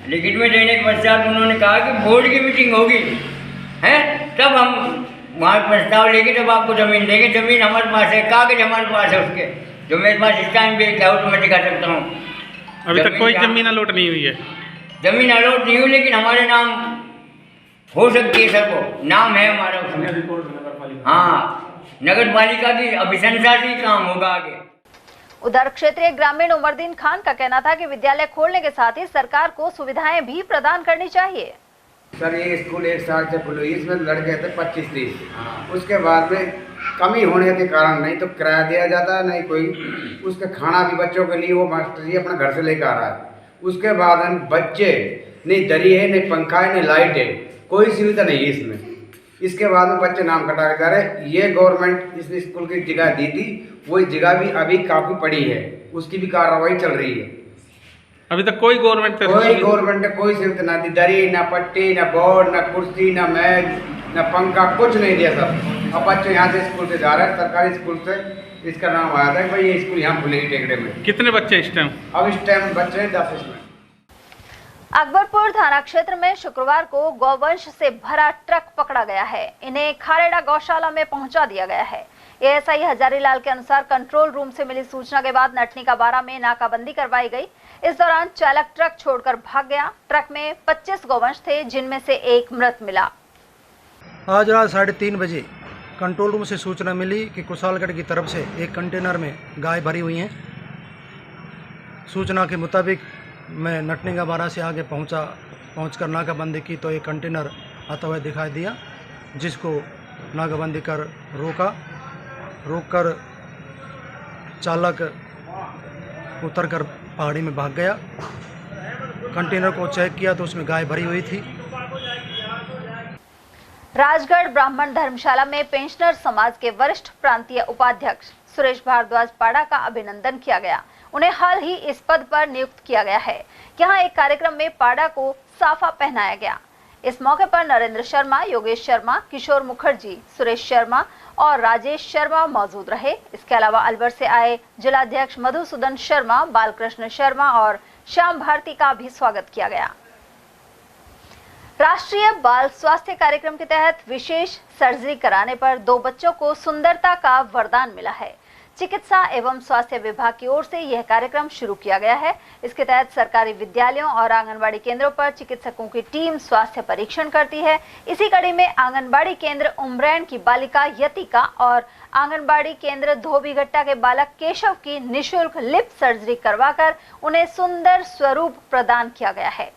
लिखित में देने के पश्चात उन्होंने कहा कि बोर्ड की मीटिंग होगी है, तब हम वहाँ प्रस्ताव लेके तब आपको ज़मीन देंगे। ज़मीन हमारे पास है, कागज हमारे पास है उसके, जो मेरे पास इस टाइम भी है तो मैं दिखा सकता हूँ। अभी तक कोई ज़मीन अलॉट नहीं हुई है? ज़मीन अलॉट नहीं हुई, लेकिन हमारे नाम हो सकती है सर, को नाम है हमारा उसमें। हाँ, नगर पालिका की अभिशंसा से काम होगा आगे। उधर क्षेत्रीय ग्रामीण उमरदीन खान का कहना था कि विद्यालय खोलने के साथ ही सरकार को सुविधाएं भी प्रदान करनी चाहिए। सर ये स्कूल 1 साल से खुली, इसमें लड़के थे 25-30, उसके बाद में कमी होने के कारण नहीं तो किराया दिया जाता है, नहीं कोई उसका खाना भी बच्चों के लिए वो मास्टर जी अपना घर से लेकर आ रहा है। उसके बाद बच्चे नहीं दरी है, नहीं पंखा है, नहीं लाइट है, कोई सुविधा नहीं है इसमें। इसके बाद में बच्चे नाम कटा के जा रहे। ये गवर्नमेंट इस स्कूल की जगह दी थी, वही जगह भी अभी काफ़ी पड़ी है, उसकी भी कार्रवाई चल रही है। अभी तक कोई गवर्नमेंट ने कोई सुविधा ना दी, दरी ना पट्टी ना बोर्ड ना कुर्सी ना मेज ना पंखा, कुछ नहीं दिया सर। अब बच्चे यहाँ से स्कूल से जा रहे हैं, सरकारी स्कूल से। इसका नाम आया था कि भाई ये स्कूल यहाँ खुलेगी टेकड़े में। कितने बच्चे इस टाइम? अब इस टाइम बच्चे हैं 10 इसमें। अकबरपुर थाना क्षेत्र में शुक्रवार को गौवंश से भरा ट्रक पकड़ा गया है। इन्हें खारेड़ा गौशाला में पहुंचा दिया गया है। एएसआई हजारीलाल के अनुसार कंट्रोल रूम से मिली सूचना के बाद नटनी का बारा में नाकाबंदी करवाई गई। इस दौरान चालक ट्रक छोड़कर भाग गया। ट्रक में 25 गौवंश थे, जिनमें से एक मृत मिला। आज रात 3:30 बजे कंट्रोल रूम से सूचना मिली कि कुशालगढ़ की तरफ से एक कंटेनर में गाय भरी हुई हैं। सूचना के मुताबिक मैं नटनी का बारा से आगे पहुंचकर नाकाबंदी की तो एक कंटेनर आता हुआ दिखाई दिया, जिसको नाकाबंदी कर रोककर चालक उतरकर पहाड़ी में भाग गया। कंटेनर को चेक किया तो उसमें गाय भरी हुई थी। राजगढ़ ब्राह्मण धर्मशाला में पेंशनर समाज के वरिष्ठ प्रांतीय उपाध्यक्ष सुरेश भारद्वाज पाड़ा का अभिनंदन किया गया। उन्हें हाल ही इस पद पर नियुक्त किया गया है। यहाँ एक कार्यक्रम में पाड़ा को साफा पहनाया गया। इस मौके पर नरेंद्र शर्मा, योगेश शर्मा, किशोर मुखर्जी, सुरेश शर्मा और राजेश शर्मा मौजूद रहे। इसके अलावा अलवर से आए जिलाध्यक्ष मधुसूदन शर्मा, बालकृष्ण शर्मा और श्याम भारती का भी स्वागत किया गया। राष्ट्रीय बाल स्वास्थ्य कार्यक्रम के तहत विशेष सर्जरी कराने पर 2 बच्चों को सुंदरता का वरदान मिला है। चिकित्सा एवं स्वास्थ्य विभाग की ओर से यह कार्यक्रम शुरू किया गया है। इसके तहत सरकारी विद्यालयों और आंगनबाड़ी केंद्रों पर चिकित्सकों की टीम स्वास्थ्य परीक्षण करती है। इसी कड़ी में आंगनबाड़ी केंद्र उमरैन की बालिका यतिका और आंगनबाड़ी केंद्र धोबीघट्टा के बालक केशव की निःशुल्क लिप सर्जरी करवाकर उन्हें सुंदर स्वरूप प्रदान किया गया है।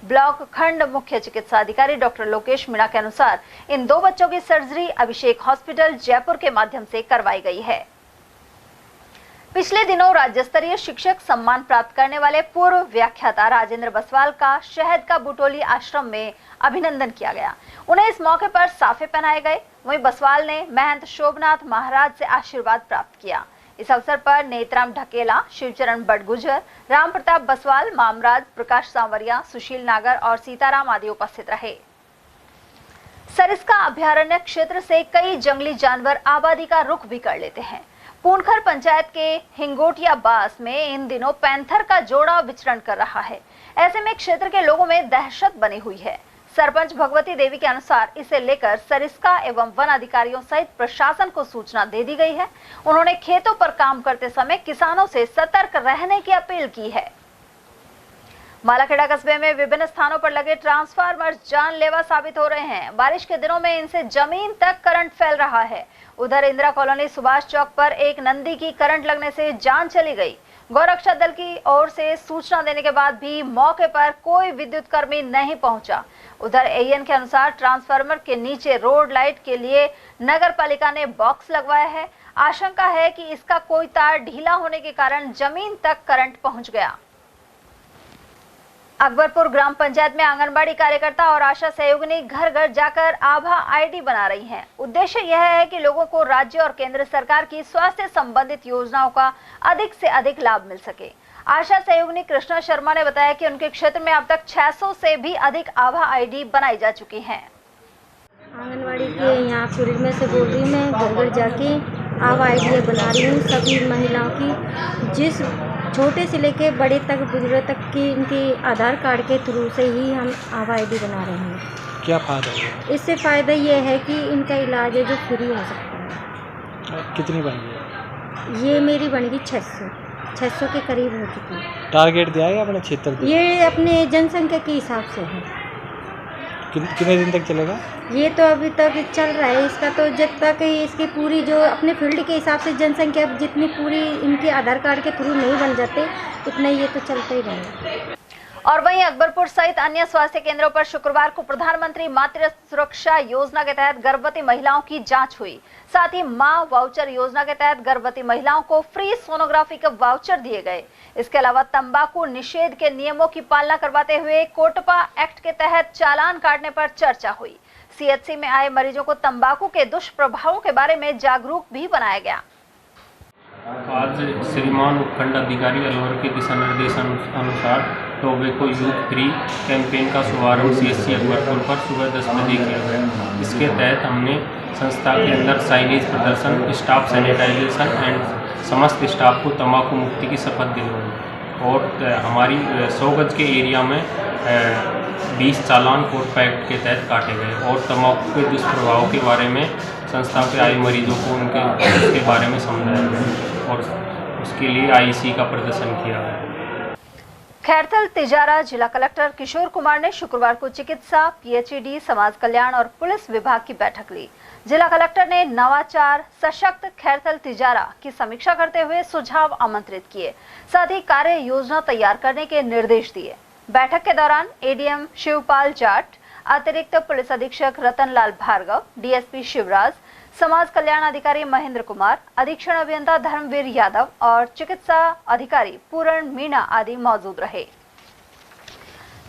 ब्लॉक खंड मुख्य चिकित्सा अधिकारी डॉक्टर लोकेश मीणा के अनुसार इन 2 बच्चों की सर्जरी अभिषेक हॉस्पिटल जयपुर के माध्यम से करवाई गई है। पिछले दिनों राज्य स्तरीय शिक्षक सम्मान प्राप्त करने वाले पूर्व व्याख्याता राजेंद्र बसवाल का शहद का बुटोली आश्रम में अभिनंदन किया गया। उन्हें इस मौके पर साफे पहनाए गए। वहीं बसवाल ने महंत शोभनाथ महाराज से आशीर्वाद प्राप्त किया। इस अवसर पर नेत्राम ढकेला, शिवचरण बड़गुजर, राम प्रताप बसवाल, मामराज, प्रकाश सांवरिया, सुशील नागर और सीताराम आदि उपस्थित रहे। सरिस्का अभयारण्य क्षेत्र से कई जंगली जानवर आबादी का रुख भी कर लेते हैं। पूनखर पंचायत के हिंगोटिया बास में इन दिनों पैंथर का जोड़ा विचरण कर रहा है। ऐसे में क्षेत्र के लोगों में दहशत बनी हुई है। सरपंच भगवती देवी के अनुसार इसे लेकर सरिस्का एवं वन अधिकारियों सहित प्रशासन को सूचना दे दी गई है। उन्होंने खेतों पर काम करते समय किसानों से सतर्क रहने की अपील की है। मालाखेड़ा कस्बे में विभिन्न स्थानों पर लगे ट्रांसफार्मर जानलेवा साबित हो रहे हैं। बारिश के दिनों में इनसे जमीन तक करंट फैल रहा है। उधर इंदिरा कॉलोनी सुभाष चौक पर एक नंदी की करंट लगने से जान चली गई। गौरक्षा दल की ओर से सूचना देने के बाद भी मौके पर कोई विद्युत कर्मी नहीं पहुंचा। उधर एएन के अनुसार ट्रांसफार्मर के नीचे रोड लाइट के लिए नगर पालिका ने बॉक्स लगवाया है। आशंका है कि इसका कोई तार ढीला होने के कारण जमीन तक करंट पहुंच गया। अकबरपुर ग्राम पंचायत में आंगनबाड़ी कार्यकर्ता और आशा सहयोगिनी घर घर जाकर आभा आईडी बना रही हैं। उद्देश्य यह है कि लोगों को राज्य और केंद्र सरकार की स्वास्थ्य संबंधित योजनाओं का अधिक से अधिक लाभ मिल सके। आशा सहयोगिनी कृष्णा शर्मा ने बताया कि उनके क्षेत्र में अब तक 600 से भी अधिक आभा आईडी बनाई जा चुकी हैं। आंगनबाड़ी के यहाँ फील्ड में से बोल रही मैं, घर घर जाके आभा आईडी बना रही हूँ सभी महिलाओं की, जिस छोटे से लेके बड़े तक बुजुर्ग तक की इनकी आधार कार्ड के थ्रू से ही हम आभा आईडी बना रहे हैं। क्या फ़ायदा है? इससे फ़ायदा ये है कि इनका इलाज है जो फ्री हो सकता है। कितनी बनेगी? ये मेरी बनेगी 600 के करीब हो चुकी है। टारगेट दिया है अपने क्षेत्र में? ये अपने जनसंख्या के हिसाब से है। कितने दिन तक चलेगा? ये तो अभी तक चल रहा है इसका, तो जब तक इसकी पूरी जो अपने फील्ड के हिसाब से जनसंख्या जितनी पूरी इनके आधार कार्ड के थ्रू नहीं बन जाते उतना ये तो चलता ही रहेगा। और वहीं अकबरपुर सहित अन्य स्वास्थ्य केंद्रों पर शुक्रवार को प्रधानमंत्री मातृ सुरक्षा योजना के तहत गर्भवती महिलाओं की जांच हुई। साथ ही मां वाउचर योजना के तहत गर्भवती महिलाओं को फ्री सोनोग्राफी के वाउचर दिए गए। इसके अलावा तंबाकू निषेध के नियमों की पालना करवाते हुए कोटपा एक्ट के तहत चालान काटने पर चर्चा हुई। सीएचसी में आए मरीजों को तंबाकू के दुष्प्रभावों के बारे में जागरूक भी बनाया गया। आज श्रीमान उपखंड अधिकारी अलवर के दिशा निर्देश अनुसार टोबैको यूथ फ्री कैंपेन का शुभारंभ सीएचसी अकबरपुर पर सुबह 10 बजे किया गया। इसके तहत हमने संस्था के अंदर साइनेज प्रदर्शन, स्टाफ सैनिटाइजेशन एंड समस्त स्टाफ को तंबाकू मुक्ति की शपथ दिलवाई और हमारी 100 गज के एरिया में 20 चालान कोटपा एक्ट के तहत काटे गए और तंबाकू के दुष्प्रभाव के बारे में संस्था के आए मरीजों को उसके बारे में समझाया गया और उसके लिए आईसी का प्रदर्शन किया गया। खैरथल तिजारा जिला कलेक्टर किशोर कुमार ने शुक्रवार को चिकित्सा, पीएचईडी, समाज कल्याण और पुलिस विभाग की बैठक ली। जिला कलेक्टर ने नवाचार सशक्त खैरथल तिजारा की समीक्षा करते हुए सुझाव आमंत्रित किए, साथ ही कार्य योजना तैयार करने के निर्देश दिए। बैठक के दौरान एडीएम शिवपाल जाट, अतिरिक्त पुलिस अधीक्षक रतनलाल भार्गव, डीएसपी शिवराज, समाज कल्याण अधिकारी महेंद्र कुमार, अधीक्षण अभियंता धर्मवीर यादव और चिकित्सा अधिकारी पूरण मीणा आदि मौजूद रहे।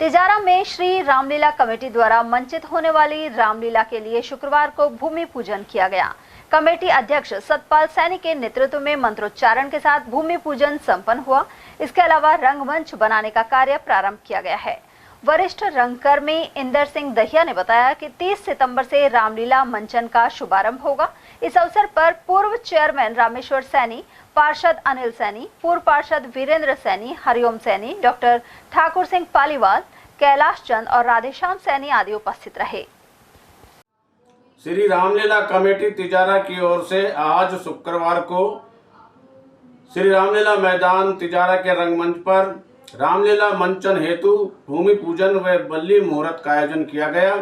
तिजारा में श्री रामलीला कमेटी द्वारा मंचित होने वाली रामलीला के लिए शुक्रवार को भूमि पूजन किया गया। कमेटी अध्यक्ष सतपाल सैनी के नेतृत्व में मंत्रोच्चारण के साथ भूमि पूजन संपन्न हुआ। इसके अलावा रंगमंच बनाने का कार्य प्रारंभ किया गया है। वरिष्ठ रंगकर्मी इंदर सिंह दहिया ने बताया कि 30 सितंबर से रामलीला मंचन का शुभारंभ होगा। इस अवसर पर पूर्व चेयरमैन रामेश्वर सैनी, पार्षद अनिल सैनी, पूर्व पार्षद वीरेंद्र सैनी, हरिओम सैनी, डॉक्टर ठाकुर सिंह पालीवाल, कैलाश चंद और राधेश्याम सैनी आदि उपस्थित रहे। श्री रामलीला कमेटी तिजारा की ओर से आज शुक्रवार को श्री रामलीला मैदान तिजारा के रंगमंच पर रामलीला मंचन हेतु भूमि पूजन व बल्ली मुहूर्त का आयोजन किया गया।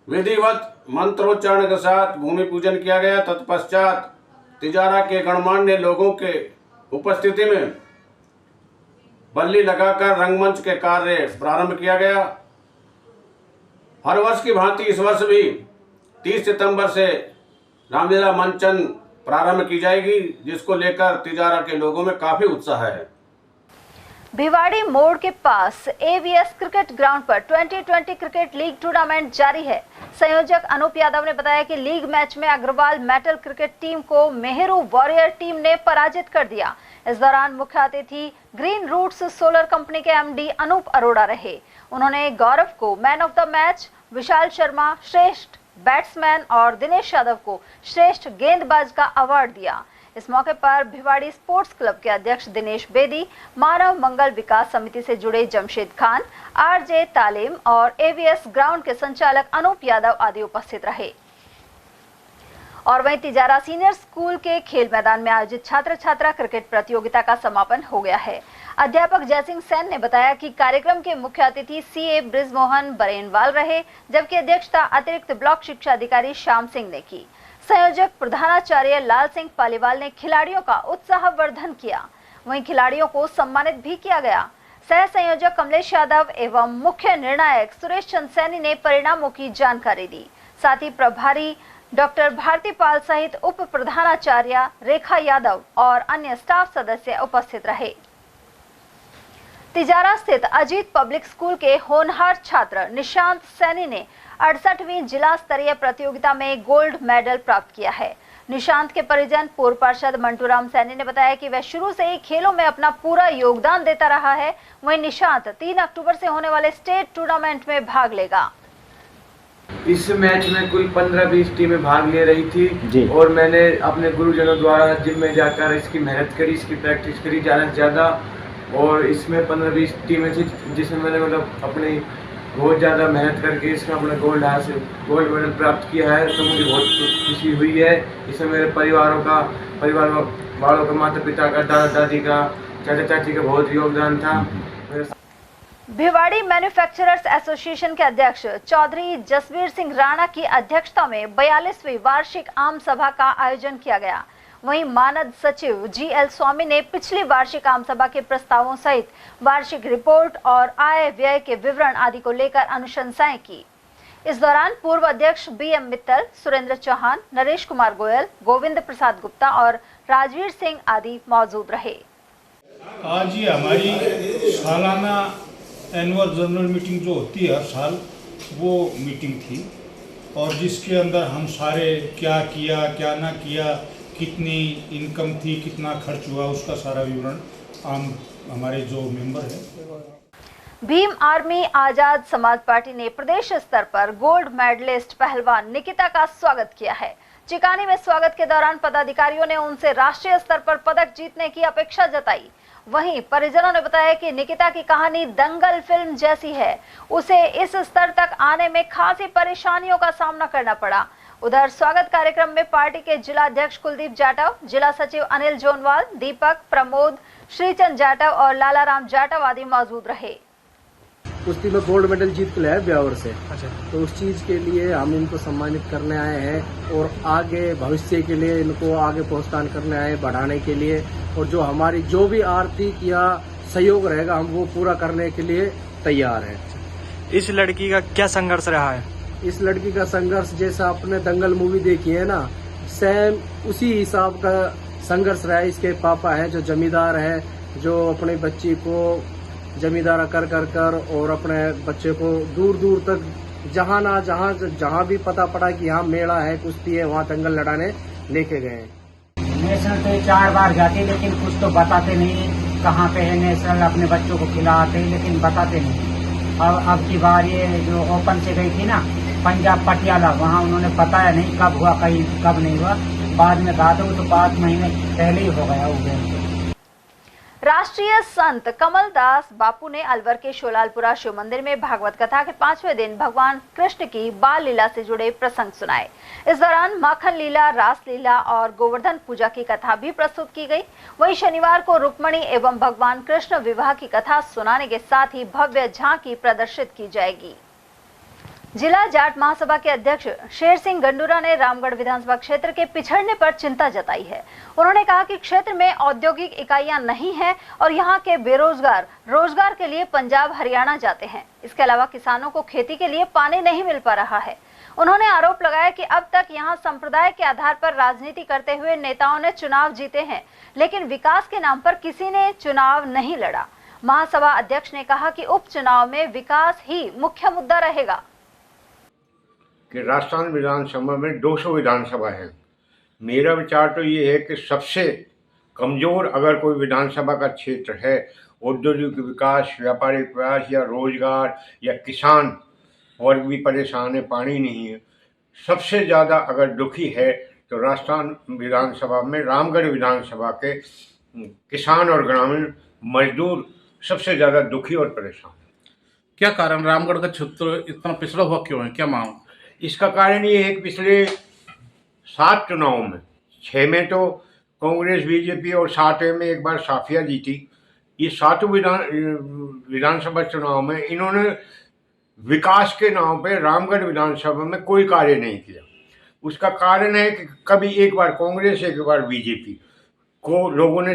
विधिवत मंत्रोच्चारण के साथ भूमि पूजन किया गया। तत्पश्चात तिजारा के गणमान्य लोगों के उपस्थिति में बल्ली लगाकर रंगमंच के कार्य प्रारंभ किया गया। हर वर्ष की भांति इस वर्ष भी 30 सितंबर से रामलीला मंचन प्रारंभ की जाएगी, जिसको लेकर तिजारा के लोगों में काफी उत्साह है। भिवाड़ी मोड़ के पास एवीएस क्रिकेट ग्राउंड पर 2020 क्रिकेट लीग टूर्नामेंट जारी है। संयोजक अनूप यादव ने बताया कि लीग मैच में अग्रवाल मेटल क्रिकेट टीम को मेहरू वॉरियर टीम ने पराजित कर दिया। इस दौरान मुख्य अतिथि ग्रीन रूट्स सोलर कंपनी के एमडी अनूप अरोड़ा रहे। उन्होंने गौरव को man of the match, Vishal Sharma श्रेष्ठ बैट्समैन और दिनेश यादव को श्रेष्ठ गेंदबाज का अवार्ड दिया। इस मौके पर भिवाड़ी स्पोर्ट्स क्लब के अध्यक्ष दिनेश बेदी, मानव मंगल विकास समिति से जुड़े जमशेद खान, आरजे तालीम और एवीएस ग्राउंड के संचालक अनूप यादव आदि उपस्थित रहे। और वहीं तिजारा सीनियर स्कूल के खेल मैदान में आयोजित छात्र छात्रा क्रिकेट प्रतियोगिता का समापन हो गया है। अध्यापक जयसिंह सेन ने बताया कि कार्यक्रम के मुख्य अतिथि सीए ब्रिजमोहन बरेनवाल रहे, जबकि अध्यक्षता अतिरिक्त ब्लॉक शिक्षा अधिकारी श्याम सिंह ने की। संयोजक प्रधानाचार्य लाल सिंह पालीवाल ने खिलाड़ियों का उत्साहवर्धन किया, वहीं खिलाड़ियों को सम्मानित भी किया गया। सह संयोजक कमलेश यादव एवं मुख्य निर्णायक सुरेश चंद सैनी ने परिणामों की जानकारी दी। साथ ही प्रभारी डॉक्टर भारती पाल सहित उप प्रधानाचार्य रेखा यादव और अन्य स्टाफ सदस्य उपस्थित रहे। तिजारा स्थित अजीत पब्लिक स्कूल के होनहार छात्र निशांत सैनी ने 68वीं जिला स्तरीय प्रतियोगिता में गोल्ड मेडल प्राप्त किया है। निशांत के परिजन पूर्व पार्षद मंटूराम सैनी ने बताया कि वह शुरू से ही खेलों में अपना पूरा योगदान देता रहा है। वहीं निशांत 3 अक्टूबर से होने वाले स्टेट टूर्नामेंट में भाग लेगा। इस मैच में कुल 15-20 टीमें भाग ले रही थी और मैंने अपने गुरुजनों द्वारा जिम में जाकर इसकी मेहनत करी, इसकी प्रैक्टिस करी ज़्यादा से ज़्यादा। और इसमें 15-20 टीमें थी जिसमें मैंने मतलब अपनी बहुत ज़्यादा मेहनत करके इसमें अपना गोल्ड मेडल प्राप्त किया है। तो मुझे बहुत खुशी हुई है। इसमें मेरे परिवार वालों का, माता पिता का, दादा दादी का, चाचा चाची का बहुत योगदान था। भिवाड़ी मैन्युफैक्चरर्स एसोसिएशन के अध्यक्ष चौधरी जसवीर सिंह राणा की अध्यक्षता में 42वीं वार्षिक आम सभा का आयोजन किया गया। वहीं मानद सचिव जीएल स्वामी ने पिछली वार्षिक आम सभा के प्रस्तावों सहित वार्षिक रिपोर्ट और आय व्यय के विवरण आदि को लेकर अनुशंसाएं की। इस दौरान पूर्व अध्यक्ष बीएम मित्तल, सुरेंद्र चौहान, नरेश कुमार गोयल, गोविंद प्रसाद गुप्ता और राजवीर सिंह आदि मौजूद रहे। आज ये हमारी सालाना एनुअल जनरल मीटिंग जो होती है हर साल, वो मीटिंग थी और जिसके अंदर हम सारे क्या किया क्या ना किया, कितनी इनकम थी, कितना खर्च हुआ, उसका सारा विवरण आम हमारे जो मेंबर है। भीम आर्मी आजाद समाज पार्टी ने प्रदेश स्तर पर गोल्ड मेडलिस्ट पहलवान निकिता का स्वागत किया है। चिकानी में स्वागत के दौरान पदाधिकारियों ने उनसे राष्ट्रीय स्तर पर पदक जीतने की अपेक्षा जताई। वहीं परिजनों ने बताया कि निकिता की कहानी दंगल फिल्म जैसी है। उसे इस स्तर तक आने में खासी परेशानियों का सामना करना पड़ा। उधर स्वागत कार्यक्रम में पार्टी के जिला अध्यक्ष कुलदीप जाटव, जिला सचिव अनिल जोनवाल, दीपक, प्रमोद, श्रीचंद जाटव और लालाराम जाटव आदि मौजूद रहे। कुश्ती में गोल्ड मेडल जीत के लाया ब्यावर से। तो उस चीज के लिए हम इनको सम्मानित करने आए हैं और आगे भविष्य के लिए इनको आगे प्रोत्साहन करने आए, बढ़ाने के लिए। और जो हमारी जो भी आर्थिक या सहयोग रहेगा हम वो पूरा करने के लिए तैयार हैं। इस लड़की का क्या संघर्ष रहा है? इस लड़की का संघर्ष जैसा आपने दंगल मूवी देखी है ना, सेम उसी हिसाब का संघर्ष रहा है। इसके पापा है जो जमींदार है, जो अपने बच्ची को जमींदारा कर और अपने बच्चे को दूर दूर तक जहाँ भी पता पड़ा कि यहाँ मेला है, कुश्ती है, वहाँ दंगल लड़ाने लेके गए। नेशनल तो 4 बार जाते लेकिन कुछ तो बताते नहीं कहाँ पे है नेशनल। अपने बच्चों को खिलाते लेकिन बताते नहीं। अब की बार ये जो ओपन से गई थी ना पंजाब पटियाला, वहाँ उन्होंने बताया नहीं कब हुआ, कहीं कब नहीं हुआ। बाद में कहा तो 5 महीने पहले ही हो गया वो गेम। राष्ट्रीय संत कमलदास बापू ने अलवर के शोलालपुरा शिव मंदिर में भागवत कथा के 5वें दिन भगवान कृष्ण की बाल लीला से जुड़े प्रसंग सुनाए। इस दौरान माखन लीला, रास लीला और गोवर्धन पूजा की कथा भी प्रस्तुत की गई। वहीं शनिवार को रुक्मणी एवं भगवान कृष्ण विवाह की कथा सुनाने के साथ ही भव्य झांकी प्रदर्शित की जाएगी। जिला जाट महासभा के अध्यक्ष शेर सिंह गंडूरा ने रामगढ़ विधानसभा क्षेत्र के पिछड़ने पर चिंता जताई है। उन्होंने कहा कि क्षेत्र में औद्योगिक इकाइयां नहीं हैं और यहां के बेरोजगार रोजगार के लिए पंजाब हरियाणा जाते हैं। इसके अलावा किसानों को खेती के लिए पानी नहीं मिल पा रहा है। उन्होंने आरोप लगाया कि अब तक यहां संप्रदाय के आधार पर राजनीति करते हुए नेताओं ने चुनाव जीते हैं, लेकिन विकास के नाम पर किसी ने चुनाव नहीं लड़ा। महासभा अध्यक्ष ने कहा कि उपचुनाव में विकास ही मुख्य मुद्दा रहेगा। कि राजस्थान विधानसभा में 200 विधानसभा है। मेरा विचार तो ये है कि सबसे कमज़ोर अगर कोई विधानसभा का क्षेत्र है, औद्योगिक विकास, व्यापारिक विकास या रोजगार या किसान वर्ग भी परेशान है, पानी नहीं है, सबसे ज़्यादा अगर दुखी है तो राजस्थान विधानसभा में रामगढ़ विधानसभा के किसान और ग्रामीण मजदूर सबसे ज़्यादा दुखी और परेशान। क्या कारण, रामगढ़ का क्षेत्र इतना पिछड़ा हुआ क्यों है, क्या मांग? इसका कारण ये है कि पिछले 7 चुनावों में 6 में तो कांग्रेस बीजेपी और 7 में एक बार साफिया जीती। ये 7 विधानसभा चुनाव में इन्होंने विकास के नाम पे रामगढ़ विधानसभा में कोई कार्य नहीं किया। उसका कारण है कि कभी एक बार कांग्रेस एक बार बीजेपी को लोगों ने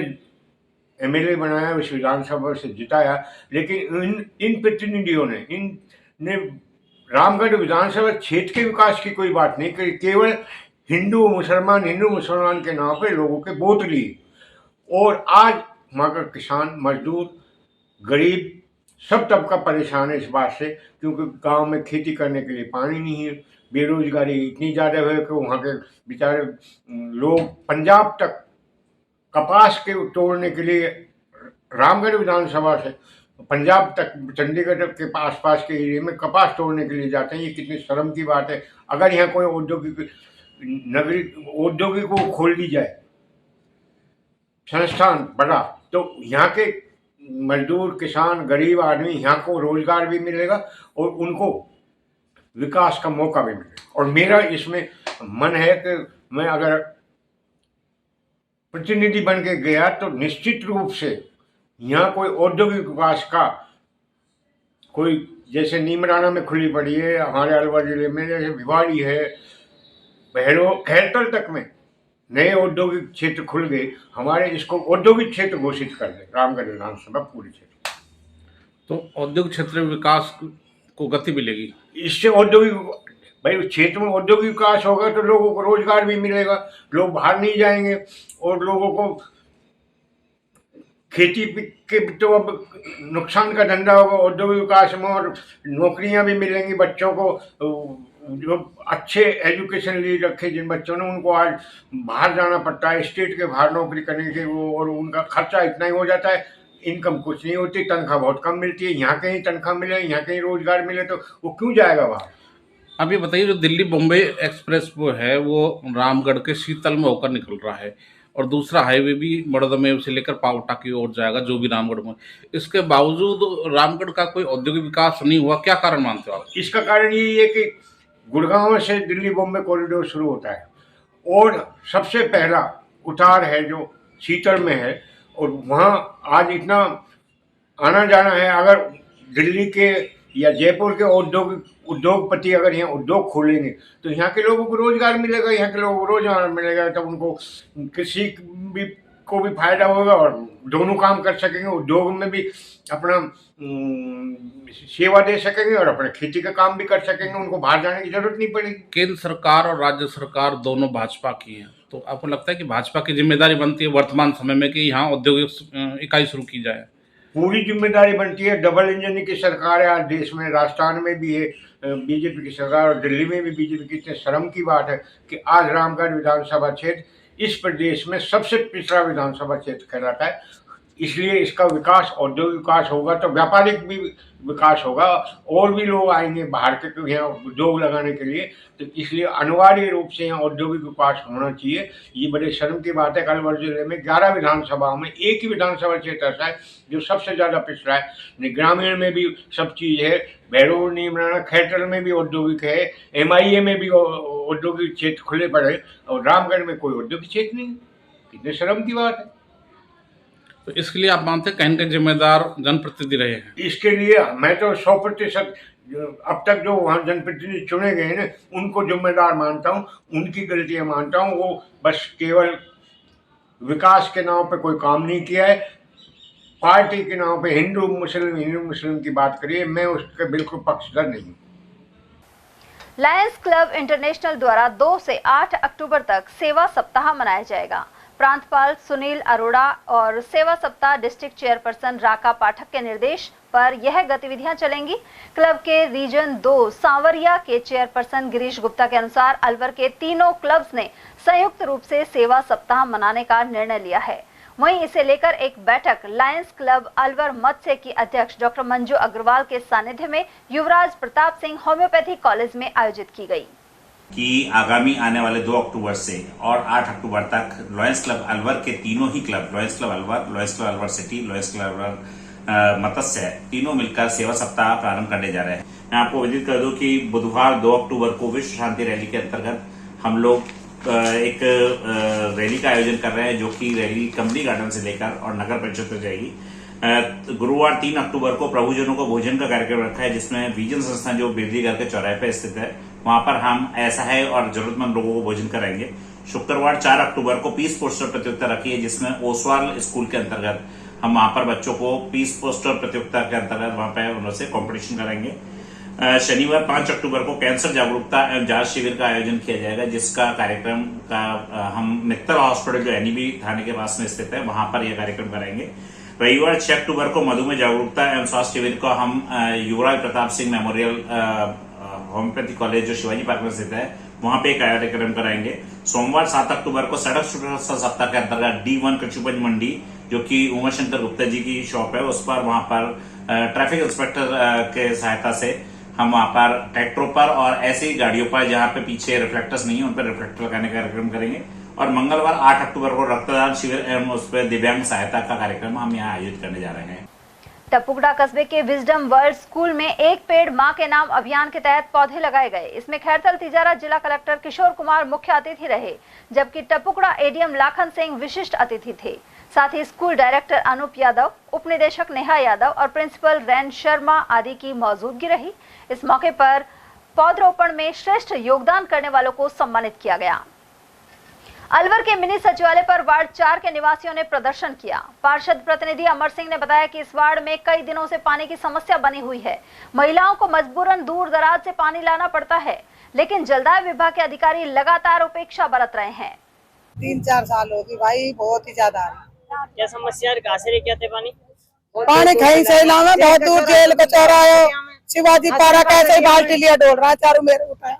एमएलए बनाया, उस विधानसभा से जिताया, लेकिन इन प्रतिनिधियों ने रामगढ़ विधानसभा क्षेत्र के विकास की कोई बात नहीं करी। केवल हिंदू मुसलमान के नाम पे लोगों के वोट लिए। और आज वहाँ का किसान मजदूर गरीब सब तबका परेशान है इस बात से, क्योंकि गांव में खेती करने के लिए पानी नहीं है। बेरोजगारी इतनी ज़्यादा है कि वहाँ के बेचारे लोग पंजाब तक कपास के तोड़ने के लिए रामगढ़ विधानसभा से पंजाब तक चंडीगढ़ के आसपास के एरिया में कपास तोड़ने के लिए जाते हैं। ये कितनी शर्म की बात है। अगर यहाँ कोई औद्योगिक को खोल दी जाए संस्थान बड़ा, तो यहाँ के मजदूर किसान गरीब आदमी यहाँ को रोजगार भी मिलेगा और उनको विकास का मौका भी मिलेगा। और मेरा इसमें मन है कि मैं अगर प्रतिनिधि बन के गया तो निश्चित रूप से यहाँ कोई औद्योगिक विकास का कोई, जैसे नीमराना में खुली पड़ी है हमारे अलवर जिले में, जैसे भिवाड़ी है, बहरो खैरतल तक में नए औद्योगिक क्षेत्र खुल गए। हमारे इसको औद्योगिक क्षेत्र घोषित कर दे रामगढ़ विधानसभा पूरे क्षेत्र। तो औद्योगिक क्षेत्र में विकास को गति मिलेगी इससे। औद्योगिक भाई क्षेत्र में औद्योगिक विकास होगा तो लोगों को रोजगार भी मिलेगा, लोग बाहर नहीं जाएंगे और लोगों को खेती के तो अब नुकसान का धंधा होगा औद्योगिक विकास में, और नौकरियां भी मिलेंगी बच्चों को। जो अच्छे एजुकेशन लिए रखे जिन बच्चों ने, उनको आज बाहर जाना पड़ता है स्टेट के बाहर नौकरी करने के, वो और उनका खर्चा इतना ही हो जाता है, इनकम कुछ नहीं होती, तनख्वाह बहुत कम मिलती है। यहाँ कहीं तनख्वाह मिले, यहाँ कहीं रोजगार मिले तो वो क्यों जाएगा बाहर। अब ये बताइए, जो दिल्ली बॉम्बे एक्सप्रेस वो है वो रामगढ़ के शीतल में होकर निकल रहा है, और दूसरा हाईवे भी बड़दमेव से लेकर पावटा की ओर जाएगा, जो भी रामगढ़ में। इसके बावजूद रामगढ़ का कोई औद्योगिक विकास नहीं हुआ, क्या कारण मानते हो आप? इसका कारण यही है कि गुड़गांव से दिल्ली बॉम्बे कॉरिडोर शुरू होता है और सबसे पहला उतार है जो शीतल में है, और वहाँ आज इतना आना जाना है। अगर दिल्ली के या जयपुर के उद्योगपति अगर यहाँ उद्योग खोलेंगे तो यहाँ के लोगों को रोजगार मिलेगा, यहाँ के लोगों को रोजगार मिलेगा, तब उनको कृषि को भी फायदा होगा और दोनों काम कर सकेंगे। उद्योग में भी अपना सेवा दे सकेंगे और अपने खेती का काम भी कर सकेंगे, उनको बाहर जाने की जरूरत नहीं पड़ेगी। केंद्र सरकार और राज्य सरकार दोनों भाजपा की हैं, तो आपको लगता है कि भाजपा की जिम्मेदारी बनती है वर्तमान समय में कि यहाँ औद्योगिक इकाई शुरू की जाए? पूरी जिम्मेदारी बनती है। डबल इंजन की सरकार है आज देश में, राजस्थान में भी है बीजेपी की सरकार और दिल्ली में भी बीजेपी की। इतने शर्म की बात है कि आज रामगढ़ विधानसभा क्षेत्र इस प्रदेश में सबसे पिछड़ा विधानसभा क्षेत्र कहलाता है। इसलिए इसका विकास, औद्योगिक विकास होगा तो व्यापारिक भी विकास होगा और भी लोग आएंगे बाहर के यहाँ उद्योग लगाने के लिए। तो इसलिए अनिवार्य रूप से यहाँ औद्योगिक विकास होना चाहिए। ये बड़े शर्म की बात है, अलवर जिले में 11 विधानसभाओं में एक ही विधानसभा क्षेत्र ऐसा है जो सबसे ज़्यादा पिछड़ा है। ग्रामीण में भी सब चीज़ है, भैरों नीमराना खैरतल में भी औद्योगिक है, MIA में भी औद्योगिक क्षेत्र खुले पड़े और रामगढ़ में कोई औद्योगिक क्षेत्र नहीं। कितने शर्म की बात है। तो इसके लिए आप मानते हैं कहीं के जिम्मेदार जनप्रतिनिधि रहे हैं? इसके लिए मैं तो 100% अब तक जो वहाँ जनप्रतिनिधि चुने गए हैं उनको जिम्मेदार मानता हूँ, उनकी गलतियाँ मानता हूँ। वो बस केवल विकास के नाम पे कोई काम नहीं किया है, पार्टी के नाम पे हिंदू मुस्लिम की बात करिए, मैं उसके बिल्कुल पक्षधर नहीं हूँ। लायंस क्लब इंटरनेशनल द्वारा 2 से 8 अक्टूबर तक सेवा सप्ताह मनाया जाएगा। प्रांतपाल सुनील अरोड़ा और सेवा सप्ताह डिस्ट्रिक्ट चेयरपर्सन राका पाठक के निर्देश पर यह गतिविधियां चलेंगी। क्लब के रीजन 2 सांवरिया के चेयरपर्सन गिरीश गुप्ता के अनुसार अलवर के तीनों क्लब्स ने संयुक्त रूप से सेवा सप्ताह मनाने का निर्णय लिया है। वहीं इसे लेकर एक बैठक लायंस क्लब अलवर मत्स्य की अध्यक्ष डॉक्टर मंजू अग्रवाल के सानिध्य में युवराज प्रताप सिंह होम्योपैथी कॉलेज में आयोजित की गई। कि आगामी आने वाले 2 अक्टूबर से और 8 अक्टूबर तक लॉयंस क्लब अलवर के तीनों ही club, Lions club Alwar city, Lions club Alwar Matsya, तीनों मिलकर सेवा सप्ताह प्रारंभ करने जा रहे हैं। मैं आपको विदित कर दूं कि बुधवार 2 अक्टूबर को विश्व शांति रैली के अंतर्गत हम लोग एक रैली का आयोजन कर रहे हैं, जो कि रैली कंपनी गार्डन से लेकर और नगर परिषद तक जाएगी। गुरुवार 3 अक्टूबर को प्रभुजनों को भोजन का कार्यक्रम रखा है, जिसमें विजन संस्थान जो बिरलीगढ़ के चौराहे पर स्थित है, वहां पर हम ऐसा है और जरूरतमंद लोगों को भोजन कराएंगे। शुक्रवार 4 अक्टूबर को पीस पोस्टर प्रतियोगिता रखी है, जिसमें ओसवाल स्कूल के अंतर्गत हम वहां पर बच्चों को पीस पोस्टर प्रतियोगिता के अंतर्गत वहां पर उनसे कॉम्पिटिशन कराएंगे। शनिवार 5 अक्टूबर को कैंसर जागरूकता एवं जांच शिविर का आयोजन किया जाएगा, जिसका कार्यक्रम का हम मित्तल हॉस्पिटल जो एनईबी थाने के पास में स्थित है, वहां पर यह कार्यक्रम कराएंगे। रविवार 6 अक्टूबर को मधुमेह जागरूकता एवं स्वास्थ्य शिविर को हम Yuvraj Pratap Singh memorial homeopathy college जो शिवाजी पार्क में स्थित है, वहां पे एक कार्यक्रम कराएंगे। सोमवार 7 अक्टूबर को सड़क सुरक्षा सप्ताह के अंतर्गत D1 कृषि उपज मंडी, जो कि उमाशंकर गुप्ता जी की शॉप है, उस पर वहां पर ट्रैफिक इंस्पेक्टर के सहायता से हम वहां पर ट्रैक्टरों पर और ऐसी गाड़ियों पर जहां पे पीछे रिफ्लेक्टर्स नहीं है, उन पर रिफ्लेक्टर लगाने का कार्यक्रम करेंगे। और मंगलवार 8 अक्टूबर को रक्तदान शिविर एवं उस पर दिव्यांग सहायता का कार्यक्रम हम यहाँ आयोजित करने जा रहे हैं। टपुगड़ा कस्बे के विजडम वर्ल्ड स्कूल में एक पेड़ मां के नाम अभियान के तहत पौधे लगाए गए। इसमें खैरथल तिजारा जिला कलेक्टर किशोर कुमार मुख्य अतिथि रहे, जबकि टपुगड़ा एडीएम लाखन सिंह विशिष्ट अतिथि थे। साथ ही स्कूल डायरेक्टर अनूप यादव, उप निदेशक नेहा यादव और प्रिंसिपल रैन शर्मा आदि की मौजूदगी रही। इस मौके पर पौधरोपण में श्रेष्ठ योगदान करने वालों को सम्मानित किया गया। अलवर के मिनी सचिवालय पर वार्ड 4 के निवासियों ने प्रदर्शन किया। पार्षद प्रतिनिधि अमर सिंह ने बताया कि इस वार्ड में कई दिनों से पानी की समस्या बनी हुई है। महिलाओं को मजबूरन दूर दराज से पानी लाना पड़ता है, लेकिन जलदाय विभाग के अधिकारी लगातार उपेक्षा बरत रहे हैं। 3-4 साल हो गई भाई, बहुत ही ज्यादा। क्या समस्या है? कहाँ से लेके आते पानी? कहीं से लाना, बहुत दूर जेल कचौरा है, शिवाजी पार्क ऐसे बाल्टी लिया डोल रहा है, चारों मेरे उठाए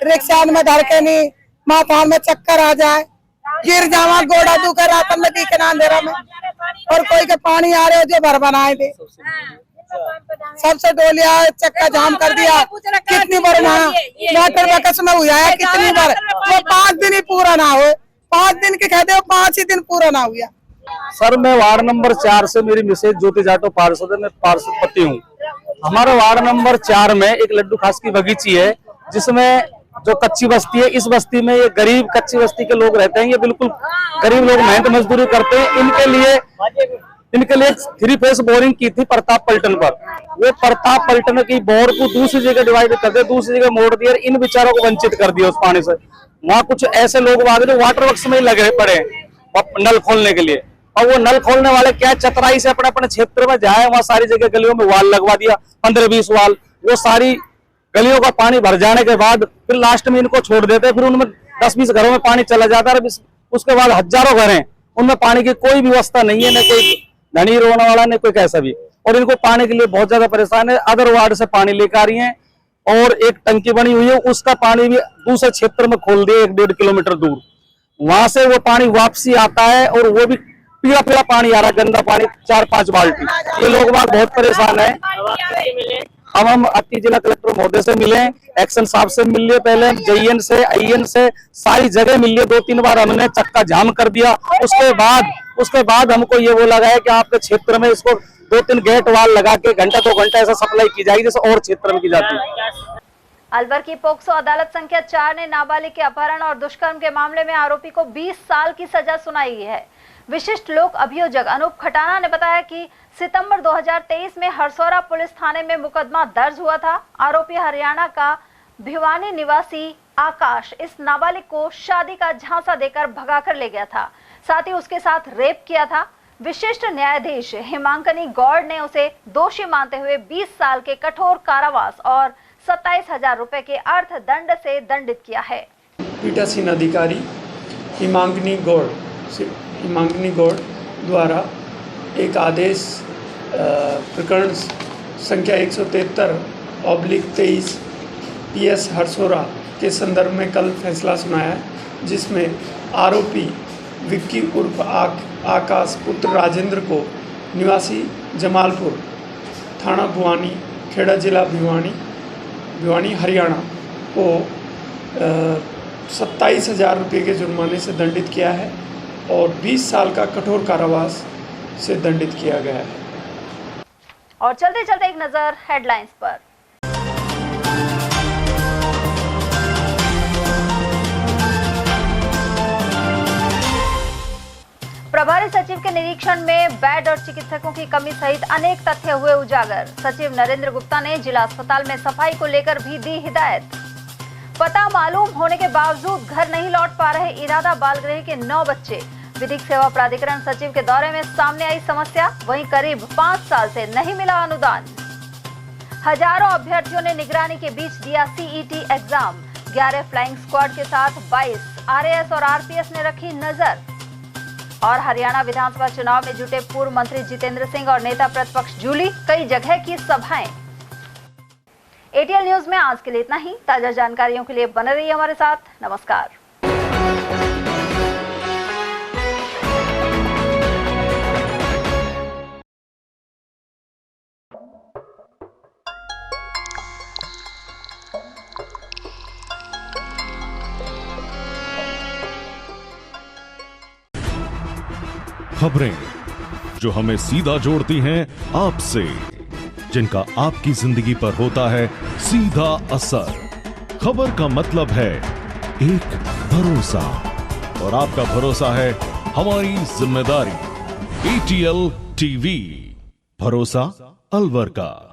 रिक्शा में धर के नहीं, माथा में चक्कर आ जाए, गिर जावा, गोड़ा दुखा रात नदी के अंधेरा में, और कोई के पानी आ रहे हो जो भर बनाए थे, सबसे डोलिया चक्का जाम कर दिया। कितनी बार वाटर बकस में हुआ है, कितनी बार, वो 5 दिन ही पूरा ना हो, 5 दिन के कहते हो 5 ही दिन पूरा ना हुआ। सर मैं वार्ड नंबर 4 से, मेरी मिसेज ज्योति जाटो पार्षद है, मैं पार्षद पति हूँ। हमारे वार्ड नंबर 4 में एक लड्डू खास की बगीची है, जिसमें जो कच्ची बस्ती है, इस बस्ती में ये गरीब कच्ची बस्ती के लोग रहते हैं। ये बिल्कुल गरीब लोग मेहनत मजदूरी करते हैं। इनके लिए 3 फेस बोरिंग की थी प्रताप पलटन पर। वो प्रताप पलटन की बोर को दूसरी जगह डिवाइड कर दिया, दूसरी जगह मोड़ दिया, इन बेचारों को वंचित कर दिया उस पानी से। वहाँ कुछ ऐसे लोग जो वाटर वर्क्स में लगे पड़े नल खोलने के लिए, और वो नल खोलने वाले क्या चतुराई से अपने अपने क्षेत्र में जाए, वहाँ सारी जगह गलियों में वाल लगवा दिया, 15-20 वाल। वो सारी गलियों का पानी भर जाने के बाद फिर लास्ट में इनको छोड़ देते, फिर उनमें 10-20 घरों में पानी चला जाता है। उसके बाद हजारों घर हैं, उनमें पानी की कोई व्यवस्था नहीं है, न कोई धनी रोने वाला, न कोई कैसा भी, और इनको पानी के लिए बहुत ज्यादा परेशान है। अदर वार्ड से पानी लेकर आ रही है, और एक टंकी बनी हुई है, उसका पानी भी दूसरे क्षेत्र में खोल दिया 1-1.5 किलोमीटर दूर। वहां से वो पानी वापसी आता है, और वो भी पीला पीला पानी आ रहा है, गंदा पानी, 4-5 बाल्टी। ये लोग बहुत परेशान है। हम अति जिला कलेक्टर महोदय से मिले, एक्शन साहब से मिल लिए, पहले JN से, IN से, सारी जगह मिल लिए। 2-3 बार हमने चक्का जाम कर दिया। उसके बाद हमको ये बोला गया कि आपके क्षेत्र में इसको 2-3 गेट वाल लगा के घंटा 2 घंटा ऐसा सप्लाई की जाएगी, जैसे और क्षेत्र में की जाती है। अलवर की पोक्सो अदालत संख्या 4 ने नाबालिग के अपहरण और दुष्कर्म के मामले में आरोपी को 20 साल की सजा सुनाई है। विशिष्ट लोक अभियोजक अनूप खटाना ने बताया कि सितंबर 2023 में हरसौरा पुलिस थाने में मुकदमा दर्ज हुआ था। आरोपी हरियाणा का भिवानी निवासी आकाश इस नाबालिग को शादी का झांसा देकर भगाकर ले गया था, साथ ही उसके साथ रेप किया था। विशिष्ट न्यायाधीश हिमांकनी गौड़ ने उसे दोषी मानते हुए 20 साल के कठोर कारावास और 27,000 रुपए के अर्थदंड से दंडित किया है। पीठासीन अधिकारी हिमांकनी गौड़ द्वारा एक आदेश प्रकरण संख्या 173/23 PS हरसौरा के संदर्भ में कल फैसला सुनाया है, जिसमें आरोपी विक्की उर्फ आकाश पुत्र राजेंद्र को निवासी जमालपुर, थाना भुवानी, खेड़ा जिला भिवानी हरियाणा को 27,000 रुपये के जुर्माने से दंडित किया है और 20 साल का कठोर कारावास से दंडित किया गया है। और चलते चलते एक नजर हेडलाइंस पर। प्रभारी सचिव के निरीक्षण में बेड और चिकित्सकों की कमी सहित अनेक तथ्य हुए उजागर। सचिव नरेंद्र गुप्ता ने जिला अस्पताल में सफाई को लेकर भी दी हिदायत। पता मालूम होने के बावजूद घर नहीं लौट पा रहे इरादा बालगृह के 9 बच्चे। विधिक सेवा प्राधिकरण सचिव के दौरे में सामने आई समस्या, वहीं करीब 5 साल से नहीं मिला अनुदान। हजारों अभ्यर्थियों ने निगरानी के बीच दिया सीईटी एग्जाम। 11 फ्लाइंग स्क्वाड के साथ 22 आरएएस और आरपीएस ने रखी नजर। और हरियाणा विधानसभा चुनाव में जुटे पूर्व मंत्री जितेंद्र सिंह और नेता प्रतिपक्ष जूली, कई जगह की सभाएं। एटीएल न्यूज में आज के लिए इतना ही। ताजा जानकारियों के लिए बने रहिए हमारे साथ। नमस्कार। खबरें जो हमें सीधा जोड़ती हैं आपसे, जिनका आपकी जिंदगी पर होता है सीधा असर। खबर का मतलब है एक भरोसा, और आपका भरोसा है हमारी जिम्मेदारी। एटीएल टीवी, भरोसा अलवर का।